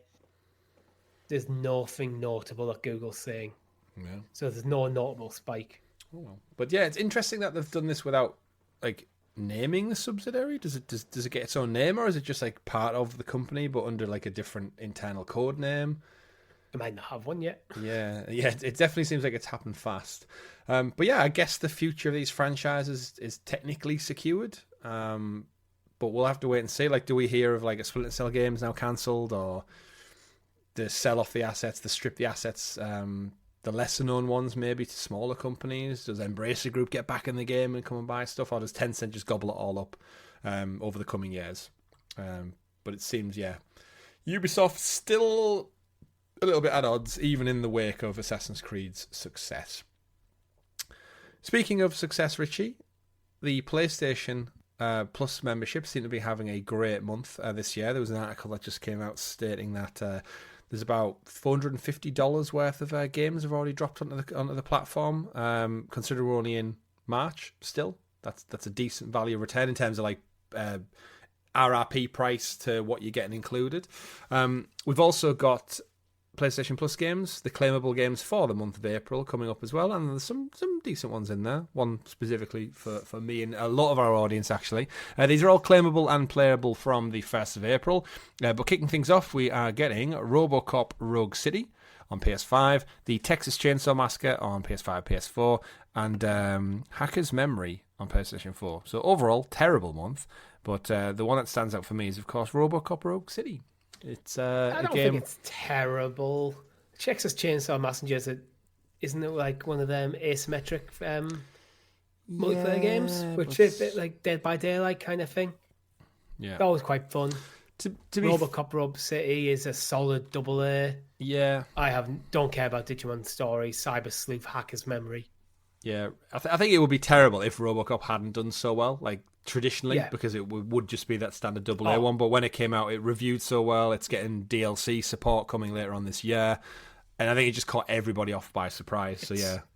there's nothing notable that Google's saying. Yeah. So there's no notable spike. Oh, well. But yeah, it's interesting that they've done this without like naming the subsidiary. Does it get its own name, or is it just like part of the company but under like a different internal code name? It might not have one yet. Yeah. It definitely seems like it's happened fast. But yeah, I guess the future of these franchises is technically secured. But we'll have to wait and see. Like, do we hear of like a Splinter Cell games now cancelled, or they sell off the assets, they strip the assets, the lesser known ones maybe to smaller companies? Does Embracer Group get back in the game and come and buy stuff, or does Tencent just gobble it all up over the coming years? But it seems, Ubisoft still a little bit at odds, even in the wake of Assassin's Creed's success. Speaking of success, Richie, the PlayStation Plus membership seem to be having a great month this year. There was an article that just came out stating that there's about $450 worth of games have already dropped onto the platform. Considering we're only in March, still that's a decent value return in terms of like RRP price to what you're getting included. We've also got PlayStation Plus games, the claimable games for the month of April coming up as well, and there's some decent ones in there. One specifically for me and a lot of our audience, actually. These are all claimable and playable from the 1st of April. But kicking things off, we are getting RoboCop Rogue City on PS5, the Texas Chainsaw Massacre on PS5, PS4, and Hacker's Memory on PlayStation 4. So overall, terrible month, but the one that stands out for me is, of course, RoboCop Rogue City. It's I don't a game. think it's terrible. Texas Chainsaw Massacre, isn't it like one of them asymmetric multiplayer games, which is a bit like Dead by Daylight kind of thing? Yeah, that was quite fun. To RoboCop Rogue City is a solid AA. Yeah, don't care about Digimon Story, Cyber Sleuth, Hacker's Memory. Yeah, I think it would be terrible if RoboCop hadn't done so well, like traditionally, because it would just be that standard AA one. But when it came out, it reviewed so well. It's getting DLC support coming later on this year, and I think it just caught everybody off by surprise.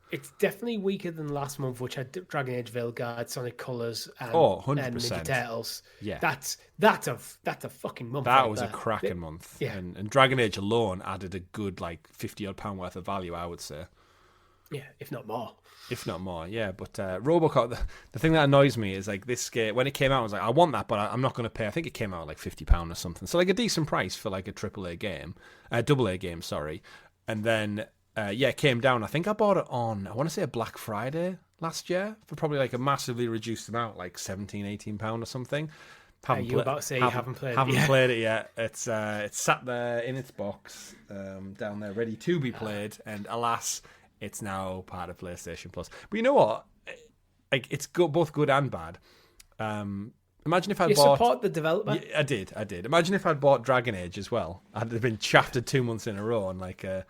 It's definitely weaker than last month, which had Dragon Age Veilguard, Sonic Colors, and 100%. And Ninja Turtles. Yeah, that's a fucking month. That was a cracking month. Yeah, and Dragon Age alone added a good like £50 worth of value, I would say. Yeah, if not more. Yeah. But RoboCop, the thing that annoys me is like this game, when it came out, I was like, I want that, but I'm not going to pay. I think it came out like £50 or something. So like a decent price for like a AA game, sorry. And then, it came down. I think I bought it on, I want to say a Black Friday last year for probably like a massively reduced amount, like £17-18 or something. You about to say you haven't played it yet. Haven't played it yet. It's sat there in its box, down there, ready to be played. And alas, it's now part of PlayStation Plus. But you know what? Like, it's both good and bad. Imagine if I'd bought... support the developer? Yeah, I did. Imagine if I'd bought Dragon Age as well. I'd have been shafted 2 months in a row on like a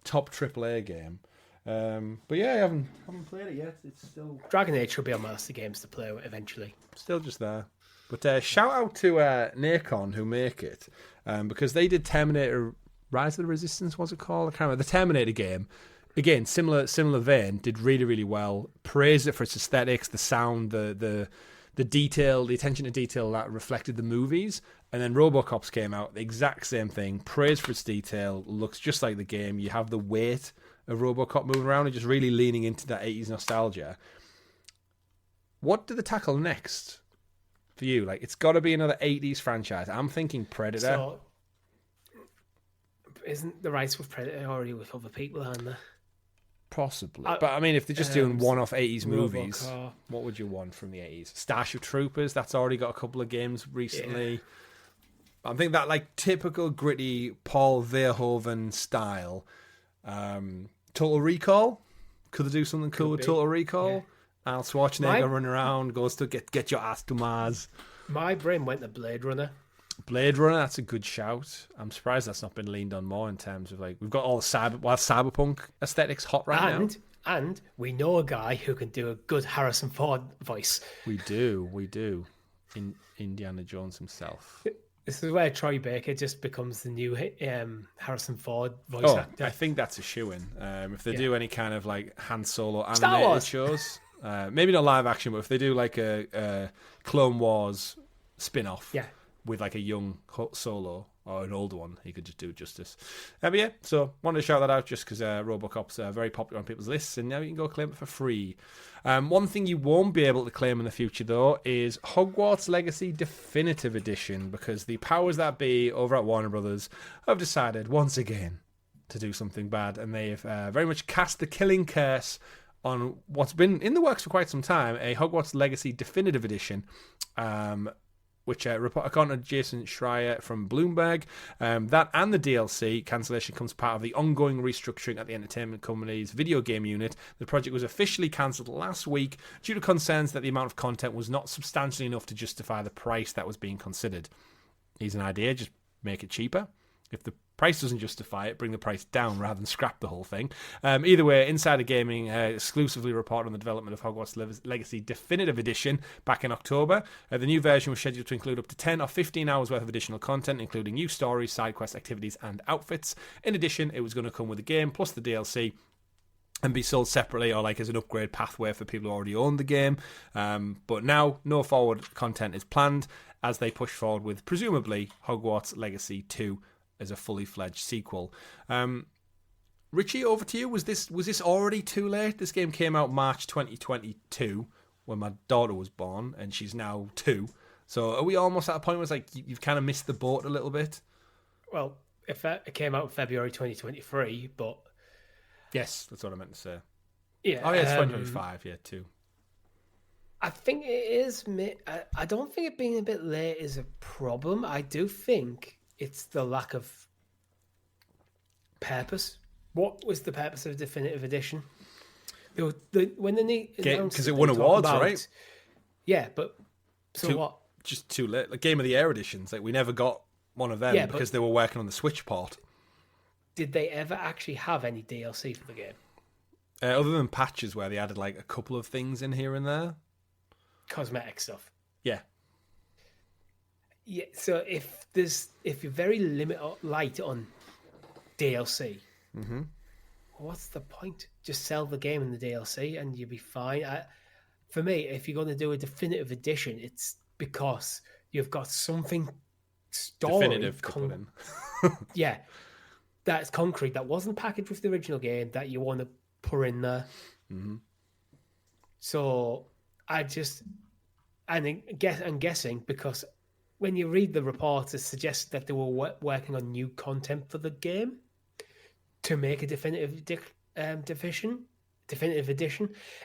top AAA game. But yeah, I haven't played it yet. It's still... Dragon Age should be on my list of games to play eventually. Still just there. But shout out to Nacon who make it, because they did Terminator Rise of the Resistance, was it called? I can't remember. The Terminator game. Again, similar vein, did really, really well. Praised it for its aesthetics, the sound, the detail, the attention to detail that reflected the movies. And then RoboCops came out, the exact same thing. Praised for its detail, looks just like the game. You have the weight of RoboCop moving around and just really leaning into that 80s nostalgia. What do they tackle next for you? Like, it's got to be another 80s franchise. I'm thinking Predator. So, isn't the rights with Predator already with other people, aren't they? Possibly. But I mean, if they're just doing one-off 80s movies, what would you want from the 80s? Starship Troopers, that's already got a couple of games recently. Yeah. I think that like typical gritty Paul Verhoeven style. Total Recall, could they do something cool with Total Recall? Yeah. Arnold Schwarzenegger running around, goes to get your ass to Mars. My brain went to Blade Runner. That's a good shout. I'm surprised that's not been leaned on more in terms of like, we've got all the cyberpunk aesthetics hot right now. And we know a guy who can do a good Harrison Ford voice. We do. In Indiana Jones himself. This is where Troy Baker just becomes the new Harrison Ford voice actor. I think that's a shoo-in. If they do any kind of like Han Solo animated shows, maybe not live action, but if they do like a Clone Wars spin-off, with like a young Solo or an older one, he could just do justice. But yeah, so wanted to shout that out just because RoboCop's very popular on people's lists, and now you can go claim it for free. One thing you won't be able to claim in the future, though, is Hogwarts Legacy Definitive Edition, because the powers that be over at Warner Brothers have decided once again to do something bad, and they've very much cast the killing curse on what's been in the works for quite some time, a Hogwarts Legacy Definitive Edition, which according to Jason Schreier from Bloomberg, that and the DLC cancellation comes part of the ongoing restructuring at the entertainment company's video game unit. The project was officially cancelled last week due to concerns that the amount of content was not substantially enough to justify the price that was being considered. Here's an idea, just make it cheaper. If the price doesn't justify it, bring the price down rather than scrap the whole thing. Either way, Insider Gaming exclusively reported on the development of Hogwarts Legacy Definitive Edition back in October. The new version was scheduled to include up to 10 or 15 hours worth of additional content, including new stories, side quest activities, and outfits. In addition, it was going to come with the game plus the DLC and be sold separately or like as an upgrade pathway for people who already own the game. But now, no forward content is planned as they push forward with presumably Hogwarts Legacy 2 as a fully fledged sequel. Richie, over to you. Was this already too late? This game came out March 2022 when my daughter was born, and she's now 2. So are we almost at a point where it's like you've kind of missed the boat a little bit? Well, it came out in February 2023, but yes, that's what I meant to say. Yeah. Oh yeah, it's 2025. Yeah, 2. I think it is. I don't think it being a bit late is a problem. I do think it's the lack of purpose. What was the purpose of Definitive Edition? When they because it won awards, right? Yeah, but so what? Just too late. Like Game of the Year editions, like we never got one of them because they were working on the Switch port. Did they ever actually have any DLC for the game? Other than patches where they added like a couple of things in here and there. Cosmetic stuff. Yeah. Yeah. So if you're very light on DLC, what's the point? Just sell the game in the DLC and you'll be fine. For me, if you're going to do a definitive edition, it's because you've got something definitive to put in. Yeah, that's concrete. That wasn't packaged with the original game that you want to put in there. So I'm guessing because when you read the reports, it suggests that they were working on new content for the game to make a definitive edition.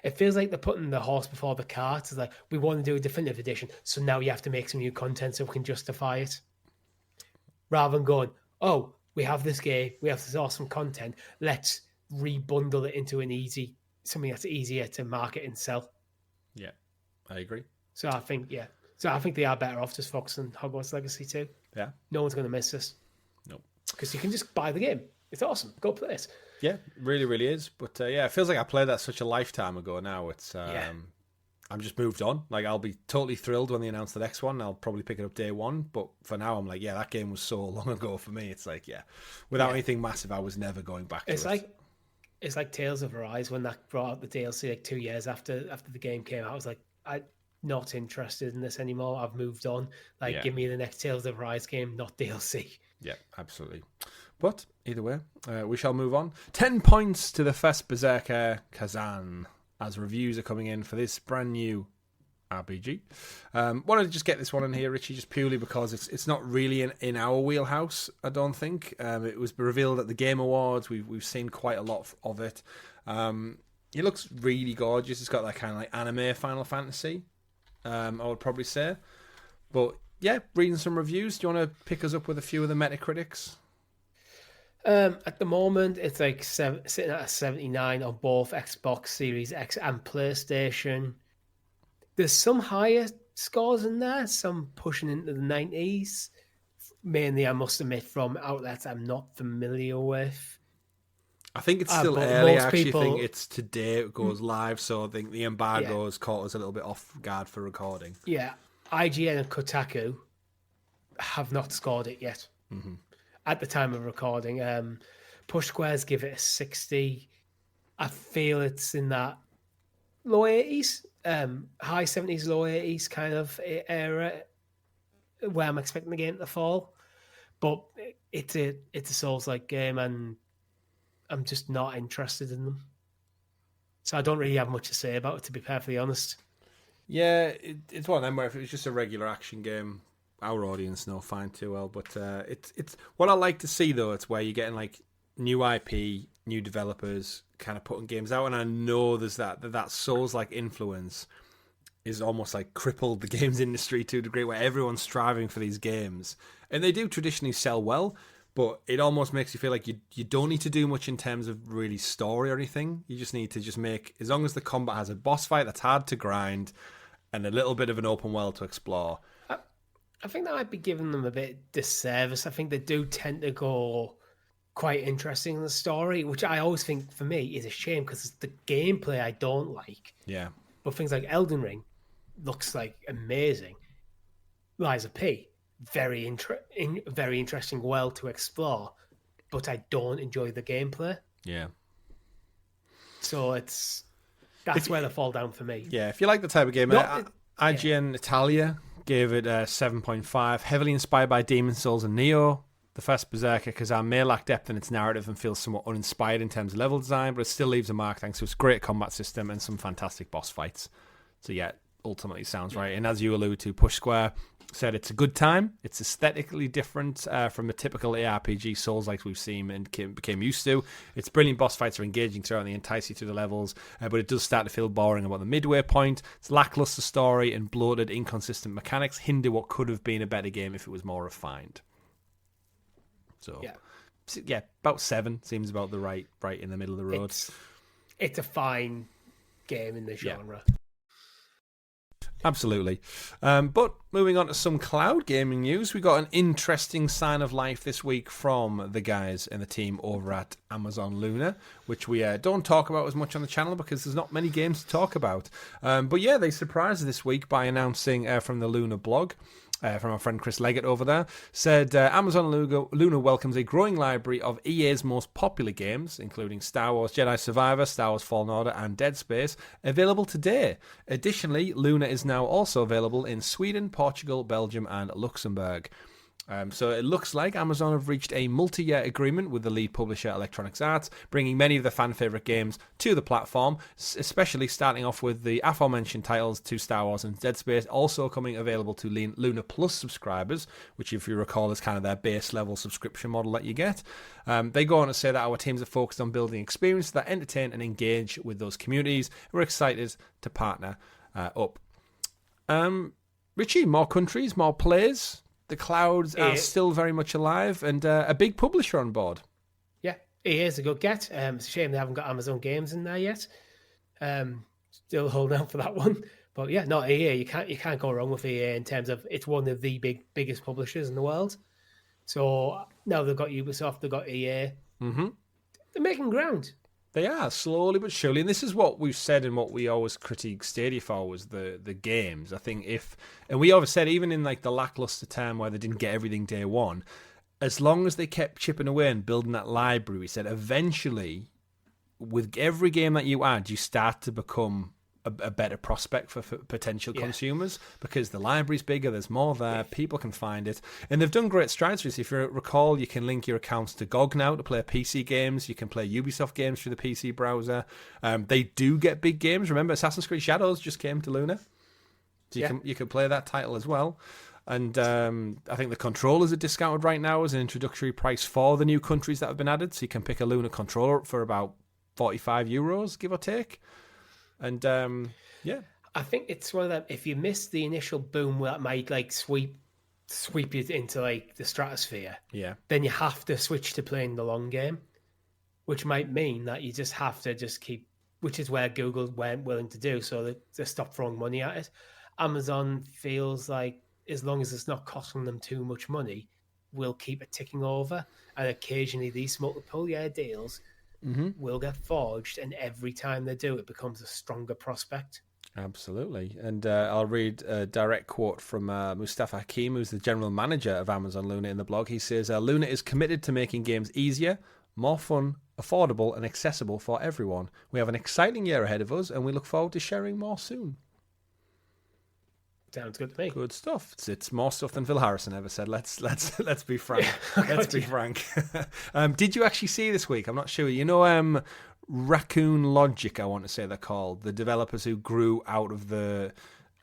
It feels like they're putting the horse before the cart. It's like, we want to do a definitive edition, so now you have to make some new content so we can justify it. Rather than going, oh, we have this game, we have this awesome content, let's rebundle it into something that's easier to market and sell. Yeah, I agree. So I think they are better off just focusing on Hogwarts Legacy 2. Yeah. No one's going to miss this. Nope. Because you can just buy the game. It's awesome. Go play it. Yeah, really, really is. But it feels like I played that such a lifetime ago now. It's I'm just moved on. Like, I'll be totally thrilled when they announce the next one. I'll probably pick it up day one. But for now, I'm like, that game was so long ago for me. It's like, without anything massive, I was never going back to it. It's like Tales of Arise when that brought out the DLC like 2 years after the game came out. I was like, I'm not interested in this anymore. I've moved on. Give me the next Tales of Arise game, not DLC. Yeah, absolutely. But either way, we shall move on. 10 points to the first Berserker Kazan as reviews are coming in for this brand new RPG. Wanted to just get this one in here, Richie, just purely because it's not really in our wheelhouse, I don't think. It was revealed at the Game Awards. We've seen quite a lot of it. It looks really gorgeous. It's got that kind of like anime Final Fantasy, I would probably say. But yeah, reading some reviews. Do you want to pick us up with a few of the Metacritics? At the moment, it's like sitting at a 79 on both Xbox Series X and PlayStation. There's some higher scores in there, some pushing into the 90s. Mainly, I must admit, from outlets I'm not familiar with. I think it's still early. I actually think it's today it goes live, so I think the embargo has caught us a little bit off guard for recording. Yeah, IGN and Kotaku have not scored it yet. Mm-hmm. At the time of recording, Push Squares give it a 60. I feel it's in that low 80s, high 70s, low 80s kind of era where I'm expecting the game to fall. But it's a Souls-like game, and I'm just not interested in them. So I don't really have much to say about it, to be perfectly honest. Yeah, it's one of them where if it was just a regular action game, our audience know fine too well. But it's what I like to see, though. It's where you're getting like new IP, new developers kind of putting games out, and I know there's that Souls-like influence is almost like crippled the games industry to a degree where everyone's striving for these games, and they do traditionally sell well. But it almost makes you feel like you don't need to do much in terms of really story or anything. You just need to make, as long as the combat has a boss fight that's hard to grind and a little bit of an open world to explore. I think that might be giving them a bit disservice. I think they do tend to go quite interesting in the story, which I always think for me is a shame because it's the gameplay I don't like. Yeah. But things like Elden Ring looks like amazing. Lies of P. Very interesting world to explore, but I don't enjoy the gameplay. Yeah. So that's where they fall down for me. Yeah, if you like the type of game, IGN Italia gave it a 7.5, heavily inspired by Demon's Souls and Neo. the first Berserker Kazan may lack depth in its narrative and feels somewhat uninspired in terms of level design, but it still leaves a mark thanks to its great combat system and some fantastic boss fights. So yeah, ultimately sounds right. And as you allude to, Push Square said it's a good time. It's aesthetically different from the typical ARPG Souls-like we've seen and became used to. Its brilliant boss fights are engaging throughout and they entice you through the levels, but it does start to feel boring about the midway point. Its lackluster story and bloated, inconsistent mechanics hinder what could have been a better game if it was more refined. So, yeah, about 7 seems about the right in the middle of the road. It's a fine game in the genre. Yeah. Absolutely. But moving on to some cloud gaming news, we got an interesting sign of life this week from the guys and the team over at Amazon Luna, which we don't talk about as much on the channel because there's not many games to talk about. But yeah, they surprised us this week by announcing from the Luna blog, from our friend Chris Leggett over there, said Amazon Luna welcomes a growing library of EA's most popular games, including Star Wars Jedi Survivor, Star Wars Fallen Order, and Dead Space, available today. Additionally, Luna is now also available in Sweden, Portugal, Belgium, and Luxembourg. So it looks like Amazon have reached a multi-year agreement with the lead publisher Electronic Arts, bringing many of the fan-favourite games to the platform, especially starting off with the aforementioned titles to Star Wars and Dead Space, also coming available to Luna Plus subscribers, which, if you recall, is kind of their base-level subscription model that you get. They go on to say that our teams are focused on building experiences that entertain and engage with those communities. We're excited to partner up. Richie, more countries, more players. The clouds are still very much alive, and a big publisher on board. Yeah, EA is a good get. It's a shame they haven't got Amazon games in there yet. Still holding out for that one. But yeah, not EA. You can't go wrong with EA in terms of it's one of the biggest publishers in the world. So now they've got Ubisoft, they've got EA. Mm-hmm. They're making ground. They are, slowly but surely. And this is what we've said and what we always critique Stadia for was the games. I think and we always said, even in like the lackluster time where they didn't get everything day one, as long as they kept chipping away and building that library, we said eventually, with every game that you add, you start to become a better prospect for potential consumers because the library's bigger, there's more there, people can find it, and they've done great strides for this. If you recall, you can link your accounts to GOG now to play PC games, you can play Ubisoft games through the PC browser. They do get big games. Remember, Assassin's Creed Shadows just came to Luna, so you can play that title as well. And I think the controllers are discounted right now as an introductory price for the new countries that have been added, so you can pick a Luna controller up for about €45, give or take. And I think it's one of them. If you miss the initial boom, that might like sweep you into like the stratosphere. Yeah. Then you have to switch to playing the long game, which might mean that you just have to keep, which is where Google weren't willing to do, so they stopped throwing money at it. Amazon feels like as long as it's not costing them too much money, we'll keep it ticking over, and occasionally these multiple-year deals. Mm-hmm. Will get forged, and every time they do, it becomes a stronger prospect. Absolutely. And I'll read a direct quote from Mustafa Hakim, who's the general manager of Amazon Luna in the blog. He says, Luna is committed to making games easier, more fun, affordable, and accessible for everyone. We have an exciting year ahead of us, and we look forward to sharing more soon. Sounds good to me. Good stuff. It's more stuff than Phil Harrison ever said. Let's be frank. Let's be frank. Did you actually see this week? I'm not sure. You know, Raccoon Logic, I want to say they're called, the developers who grew out of the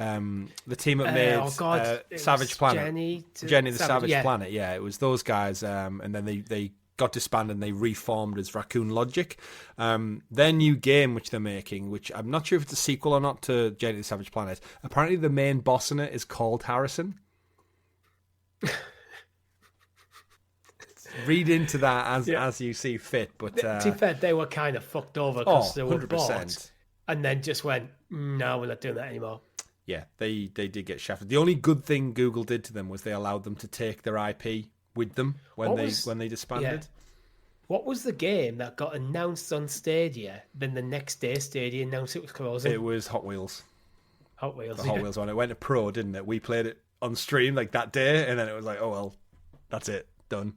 team that made Savage Planet. Jenny the Savage Planet. Yeah, it was those guys. And then they got disbanded and they reformed as Raccoon Logic. Their new game, which they're making, which I'm not sure if it's a sequel or not to Jenny the Savage Planet, apparently the main boss in it is called Harrison. Read into that as you see fit. But to be fair, they were kind of fucked over because they were 100%. Bought and then just went, no, we're not doing that anymore. Yeah, they did get shafted. The only good thing Google did to them was they allowed them to take their IP with them when they disbanded. Yeah. What was the game that got announced on Stadia, then the next day Stadia announced it was closing? It was Hot Wheels. Hot Wheels. Hot Wheels one. It went to Pro, didn't it? We played it on stream like that day, and then it was like, oh well, that's it, done,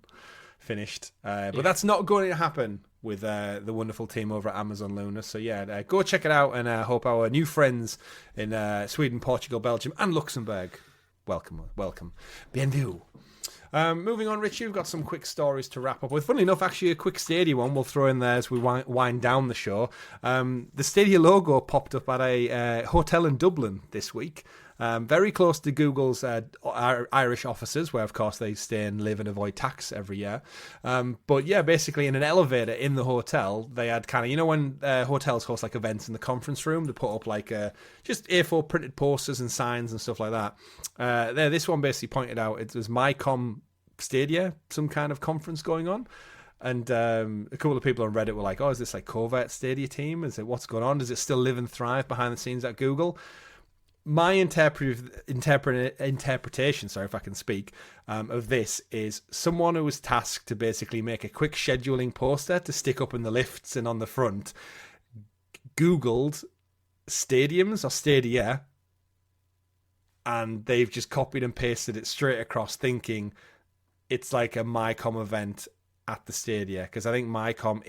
finished. But that's not going to happen with the wonderful team over at Amazon Luna. So yeah, go check it out, and I hope our new friends in Sweden, Portugal, Belgium, and Luxembourg welcome. Bienvenue. Moving on, Richie, we've got some quick stories to wrap up with. Funnily enough, actually, a quick Stadia one we'll throw in there as we wind down the show. The Stadia logo popped up at a hotel in Dublin this week, very close to Google's Irish offices, where, of course, they stay and live and avoid tax every year. But yeah, basically in an elevator in the hotel, they had kind of, you know, when hotels host like events in the conference room, they put up like just A4 printed posters and signs and stuff like that. This one basically pointed out it was MyCom Stadia, some kind of conference going on. And a couple of people on Reddit were like, oh, is this like covert Stadia team? Is it, what's going on? Does it still live and thrive behind the scenes at Google? My interpretation, sorry if I can speak, of this is someone who was tasked to basically make a quick scheduling poster to stick up in the lifts and on the front, Googled stadiums or Stadia, and they've just copied and pasted it straight across, thinking it's like a MyCom event at the Stadia, because I think MyCom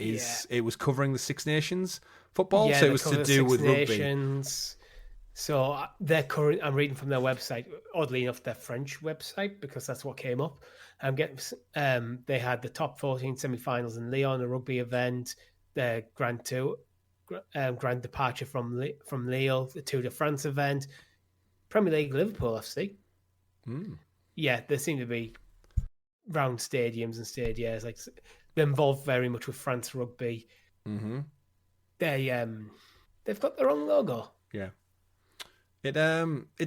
it was covering the Six Nations football, so it was to do with rugby. So they're current. I'm reading from their website. Oddly enough, their French website, because that's what came up. They had the top 14 semi-finals in Lyon, a rugby event, the Grand Departure from Lille, the Tour de France event, Premier League Liverpool FC. Yeah, there seem to be round stadiums and stadiums. Like, they're involved very much with France rugby. Mm-hmm. They've got their own logo. Yeah. It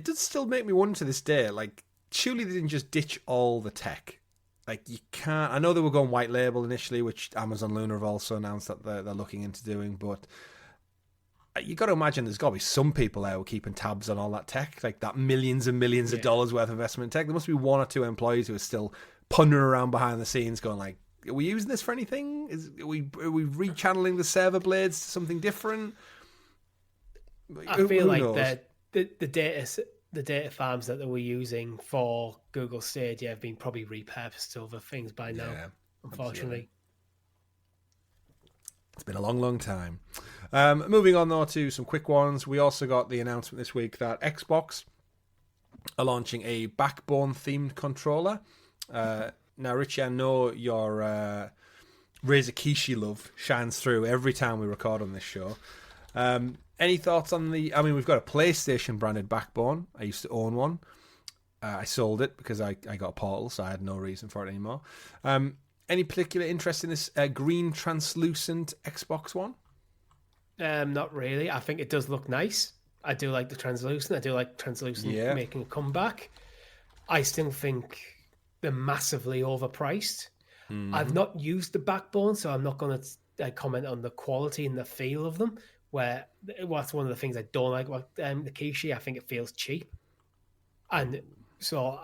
does still make me wonder to this day, like, surely they didn't just ditch all the tech. Like, you can't... I know they were going white label initially, which Amazon Luna have also announced that they're looking into doing, but you got to imagine there's got to be some people there who are keeping tabs on all that tech, like that millions and millions of dollars worth of investment in tech. There must be one or two employees who are still pondering around behind the scenes going like, are we using this for anything? Are we rechanneling the server blades to something different? I feel like the data farms that they were using for Google Stadia have been probably repurposed to other things by now, unfortunately. Absolutely. It's been a long, long time. Moving on, though, to some quick ones. We also got the announcement this week that Xbox are launching a Backbone-themed controller. Now, Richie, I know your Razer Kishi love shines through every time we record on this show. Any thoughts on we've got a PlayStation branded Backbone. I used to own one. I sold it because I got a Portal, so I had no reason for it anymore. Any particular interest in this green translucent Xbox One? Not really. I think it does look nice. I do like the translucent. I do like translucent making a comeback. I still think they're massively overpriced. Mm-hmm. I've not used the Backbone, so I'm not going to comment on the quality and the feel of them. That's one of the things I don't like about the Kishi. I think it feels cheap. And so,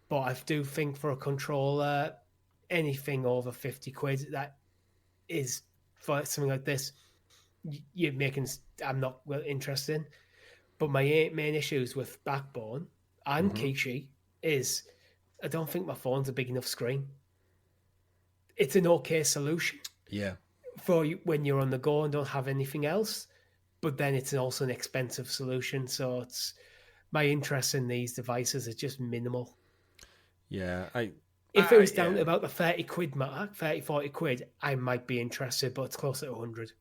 but I do think for a controller, anything over 50 quid, that is, for something like this, I'm not well interested in. But my main issues with Backbone and Kishi is I don't think my phone's a big enough screen. It's an okay solution. Yeah. For you when you're on the go and don't have anything else, but then it's also an expensive solution. So it's my interest in these devices is just minimal. Yeah, if it was down to about the 30 quid mark, 30, 40 quid, I might be interested, but it's closer to 100.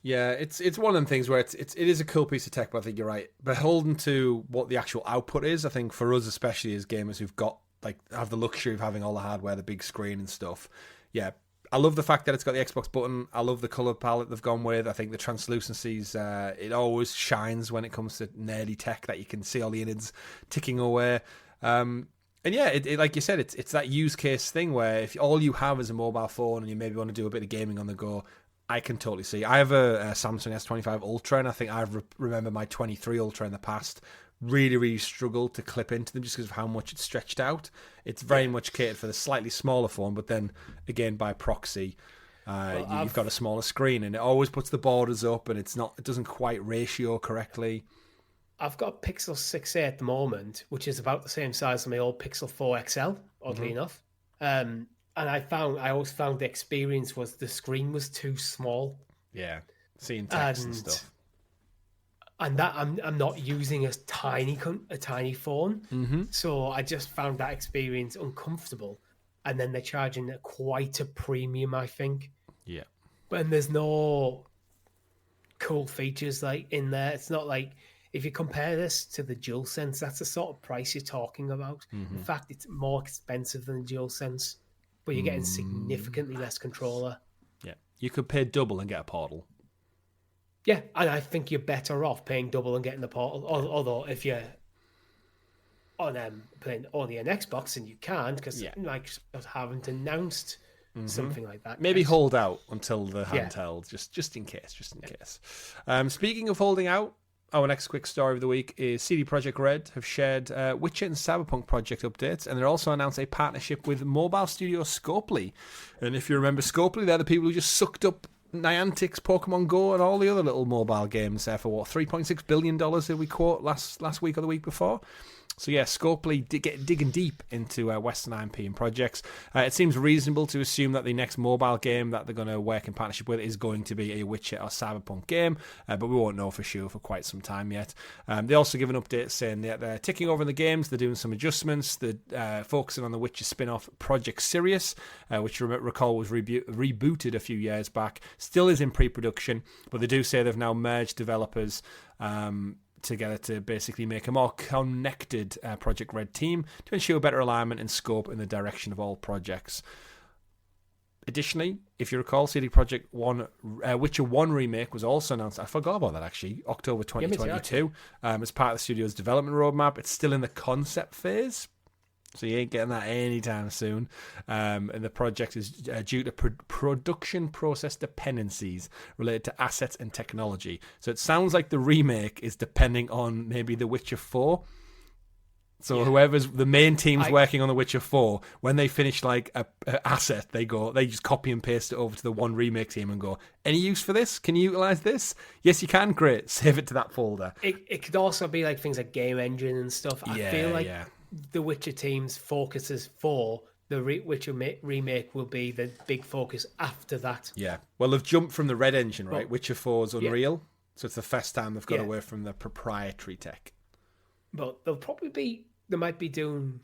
Yeah, it's one of them things where it is a cool piece of tech, but I think you're right. Beholden to what the actual output is, I think for us, especially as gamers who've got have the luxury of having all the hardware, the big screen and stuff. Yeah, I love the fact that it's got the Xbox button. I love the color palette they've gone with. I think the translucencies, it always shines when it comes to nerdy tech, that you can see all the innards ticking away. And yeah, it like you said, it's that use case thing where if all you have is a mobile phone and you maybe want to do a bit of gaming on the go, I can totally see. I have a Samsung S25 Ultra, and I think I remember my 23 Ultra in the past really, really struggled to clip into them just because of how much it's stretched out. It's very much catered for the slightly smaller phone, but then again by proxy, you've got a smaller screen, and it always puts the borders up, and it doesn't quite ratio correctly. I've got a Pixel 6a at the moment, which is about the same size as my old Pixel 4 XL, oddly enough. And I always found the experience was the screen was too small. Yeah, seeing text and stuff. and that I'm not using a tiny phone, so I just found that experience uncomfortable. And then they're charging quite a premium, I think. Yeah. And there's no cool features like in there. It's not like, if you compare this to the DualSense, that's the sort of price you're talking about. In fact, it's more expensive than the DualSense, but you're getting significantly less controller. Yeah. You could pay double and get a Portal. Yeah, and I think you're better off paying double and getting the Portal. Although if you're on playing only an Xbox, and you can't, because Microsoft haven't announced something like that. Maybe hold out until the handheld, just in case. Speaking of holding out, our next quick story of the week is CD Projekt Red have shared Witcher and Cyberpunk project updates, and they're also announced a partnership with mobile studio Scopely. And if you remember Scopely, they're the people who just sucked up Niantic's Pokemon Go and all the other little mobile games there for what, $3.6 billion did we quote last week or the week before? So yeah, Scopely digging deep into Western IP and projects. It seems reasonable to assume that the next mobile game that they're going to work in partnership with is going to be a Witcher or Cyberpunk game, but we won't know for sure for quite some time yet. They also give an update saying that they're ticking over in the games, they're doing some adjustments, they're focusing on the Witcher spin-off Project Sirius, which recall was rebooted a few years back, still is in pre-production, but they do say they've now merged developers together to basically make a more connected Project Red team to ensure better alignment and scope in the direction of all projects. Additionally, if you recall, CD Projekt Witcher 1 remake was also announced. I forgot about that actually, October 2022. As part of the studio's development roadmap. It's still in the concept phase, so you ain't getting that anytime soon. And the project is due to production process dependencies related to assets and technology. So it sounds like the remake is depending on maybe The Witcher 4. So whoever's the main team's working on The Witcher 4, when they finish like a asset, they just copy and paste it over to the one remake team and go, any use for this? Can you utilize this? Yes, you can. Great. Save it to that folder. It could also be like things like Game Engine and stuff. I feel like the Witcher team's focuses for the Witcher remake will be the big focus after that. Yeah. Well, they've jumped from the Red Engine, right? Witcher 4 is Unreal. So it's the first time they've got away from the proprietary tech. But they might be doing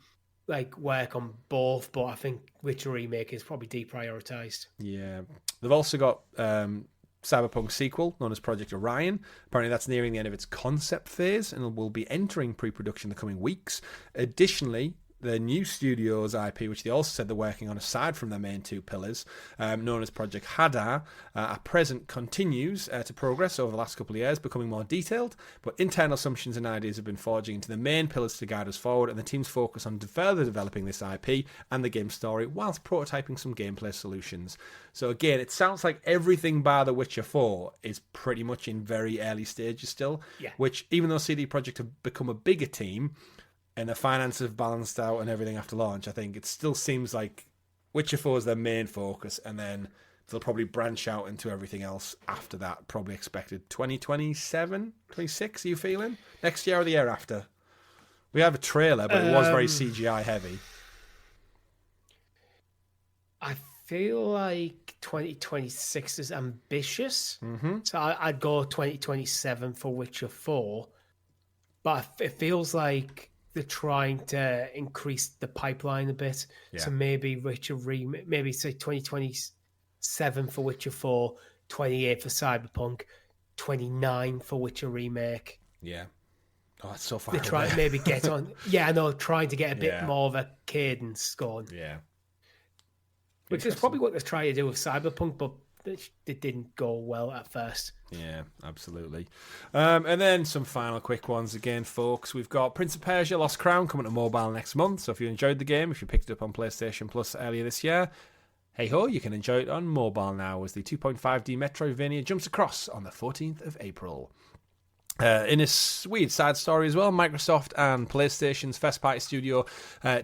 like work on both, but I think Witcher remake is probably deprioritized. Yeah. They've also got Cyberpunk sequel known as Project Orion. Apparently that's nearing the end of its concept phase and will be entering pre-production in the coming weeks. Additionally, the new studio's IP, which they also said they're working on aside from their main two pillars, known as Project Hadar, at present continues to progress over the last couple of years, becoming more detailed, but internal assumptions and ideas have been forging into the main pillars to guide us forward, and the team's focus on further developing this IP and the game story whilst prototyping some gameplay solutions. So again, it sounds like everything bar The Witcher 4 is pretty much in very early stages still, which even though CD Projekt have become a bigger team, and the finances have balanced out and everything after launch, I think it still seems like Witcher 4 is their main focus, and then they'll probably branch out into everything else after that. Probably expected 2027, 26, are you feeling? Next year or the year after? We have a trailer, but it was very CGI heavy. I feel like 2026 is ambitious. So I'd go 2027 for Witcher 4. But it feels like they're trying to increase the pipeline a bit. So maybe maybe say 2027 for Witcher 4, 28 for Cyberpunk, 29 for Witcher remake. Yeah. Oh, that's so far. They try maybe get on. Yeah, I know, trying to get a bit more of a cadence going. Yeah. Which is probably what they're trying to do with Cyberpunk, but it didn't go well at first. Yeah, absolutely. And then some final quick ones again, folks. We've got Prince of Persia Lost Crown coming to mobile next month. So if you enjoyed the game, if you picked it up on PlayStation Plus earlier this year, hey ho, you can enjoy it on mobile now as the 2.5D Metroidvania jumps across on the 14th of April. In a sweet side story as well, Microsoft and PlayStation's first-party studio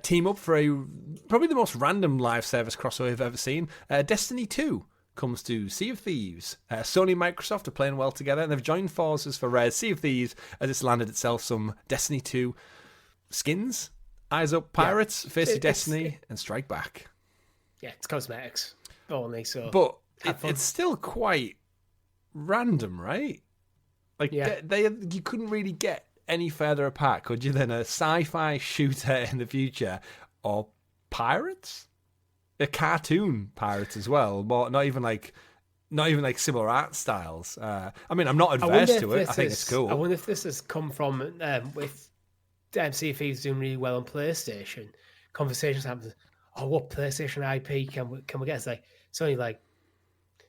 team up for probably the most random live service crossover I've ever seen. Destiny 2 comes to Sea of Thieves. Sony and Microsoft are playing well together, and they've joined forces for Rare's Sea of Thieves as it's landed itself some Destiny 2 skins. Eyes Up Pirates, Face of Destiny, and Strike Back. Yeah, it's cosmetics only, so... But it's still quite random, right? Like you couldn't really get any further apart, could you, than a sci-fi shooter in the future or pirates? A cartoon pirates as well, but not even like similar art styles. I mean, I'm not adverse to it. I think it's cool. I wonder if this has come from with Sea of Thieves doing really well on PlayStation. Conversations happen. Oh, what PlayStation IP can we get? It's like it's only like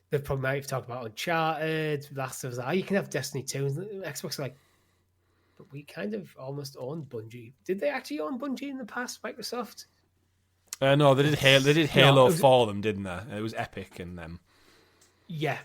they've probably might have talked about Uncharted, Last of Us. Oh, you can have Destiny 2. And Xbox like, but we kind of almost owned Bungie. Did they actually own Bungie in the past, Microsoft? No, they did Halo. They did Halo for them, didn't they? It was Epic and them. Yeah.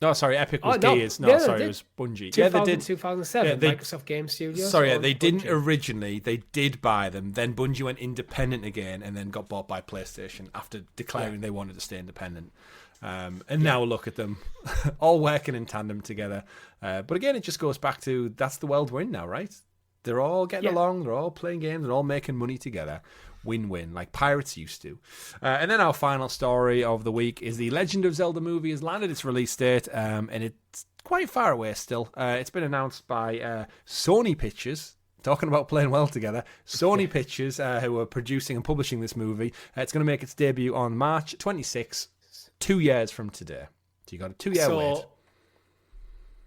No, sorry, Epic was Gears. No, sorry, it was Bungie. Yeah, they did. 2007, Microsoft Game Studios. Sorry, they didn't originally. They did buy them. Then Bungie went independent again and then got bought by PlayStation after declaring they wanted to stay independent. Now look at them, all working in tandem together. But again, it just goes back to that's the world we're in now, right? They're all getting along. They're all playing games. They're all making money together. Win-win, like pirates used to. And then our final story of the week is the Legend of Zelda movie has landed its release date, and it's quite far away still. It's been announced by Sony Pictures. Talking about playing well together, Sony Pictures, who are producing and publishing this movie, it's going to make its debut on March 26th, 2 years from today. So you got a 2-year wait.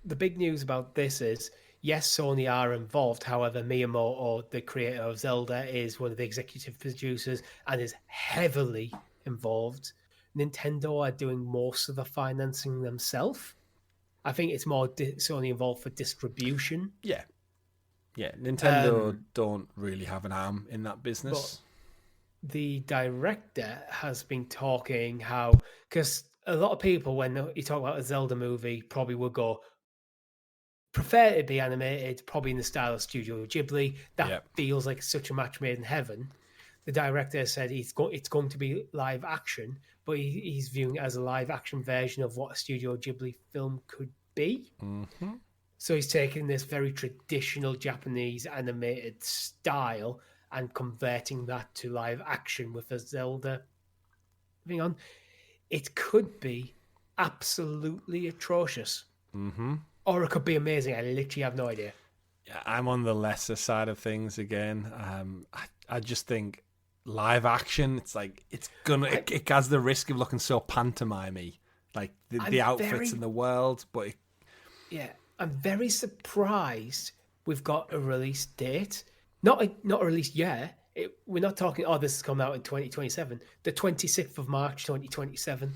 The big news about this is, yes, Sony are involved. However, Miyamoto, the creator of Zelda, is one of the executive producers and is heavily involved. Nintendo are doing most of the financing themselves. I think it's more Sony involved for distribution. Yeah. Nintendo don't really have an arm in that business. But the director has been talking how... Because a lot of people, when you talk about a Zelda movie, probably will go... prefer it to be animated, probably in the style of Studio Ghibli. That feels like such a match made in heaven. The director said it's going to be live action, but he's viewing it as a live action version of what a Studio Ghibli film could be. Mm-hmm. So he's taking this very traditional Japanese animated style and converting that to live action with a Zelda thing on. It could be absolutely atrocious. Mm-hmm. Or it could be amazing. I literally have no idea. Yeah, I'm on the lesser side of things again. I just think live action, it's like it has the risk of looking so pantomime-y, like the outfits in the world. But I'm very surprised we've got a release date. Not a release year. We're not talking. Oh, this is coming out in 2027. The 26th of March, 2027.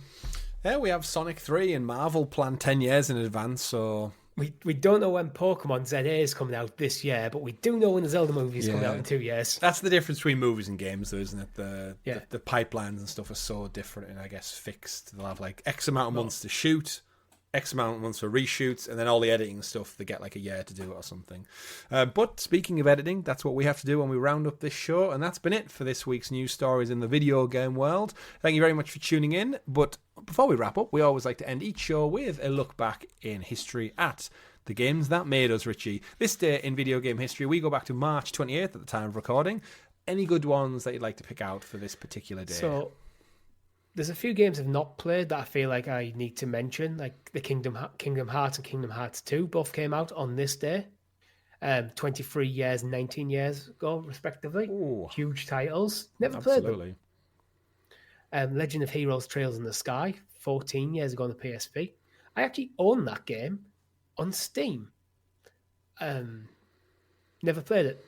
Yeah, we have Sonic 3 and Marvel planned 10 years in advance, so... We don't know when Pokemon ZA is coming out this year, but we do know when the Zelda movie is coming out in 2 years. That's the difference between movies and games, though, isn't it? The pipelines and stuff are so different and, I guess, fixed. They'll have, like, X amount of months to shoot, X amount of months for reshoots, and then all the editing stuff, they get, like, a year to do it or something. But speaking of editing, that's what we have to do when we round up this show, and that's been it for this week's news stories in the video game world. Thank you very much for tuning in, but... before we wrap up, we always like to end each show with a look back in history at the games that made us, Richie. This day in video game history, we go back to March 28th at the time of recording. Any good ones that you'd like to pick out for this particular day? So, there's a few games I've not played that I feel like I need to mention, like the Kingdom Hearts and Kingdom Hearts 2 both came out on this day. 23 years and 19 years ago, respectively. Ooh. Huge titles. Never played them. Legend of Heroes Trails in the Sky, 14 years ago on the PSP. I actually own that game on Steam. Never played it.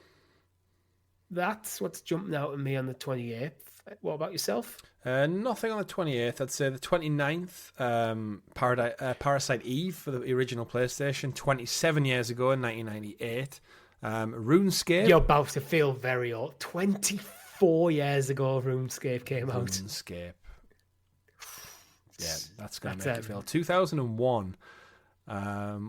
That's what's jumping out at me on the 28th. What about yourself? Nothing on the 28th. I'd say the 29th, Parasite Eve for the original PlayStation, 27 years ago in 1998. RuneScape. You're about to feel very old. 24 years ago, RuneScape came out. RuneScape. Yeah, that's going to make it feel. 2001.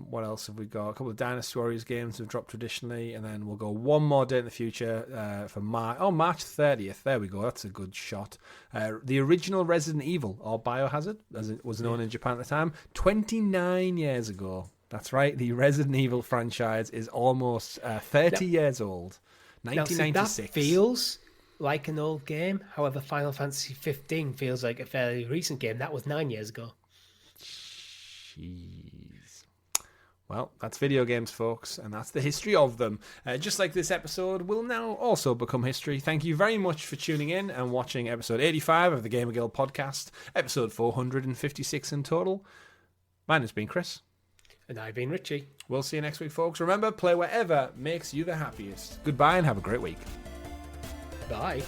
What else have we got? A couple of Dynasty Warriors games have dropped traditionally, and then we'll go one more day in the future for March 30th. There we go. That's a good shot. The original Resident Evil, or Biohazard, as it was known in Japan at the time, 29 years ago. That's right. The Resident Evil franchise is almost 30 years old. 1996. Now, that feels like an old game. However, Final Fantasy 15 feels like a fairly recent game. That was 9 years ago. Jeez. Well, that's video games, folks, and that's the history of them. Just like this episode will now also become history. Thank you very much for tuning in and watching episode 85 of the GamerGuild Podcast, episode 456 in total. Mine has been Chris. And I've been Richie. We'll see you next week, folks. Remember, play wherever makes you the happiest. Goodbye and have a great week. Bye.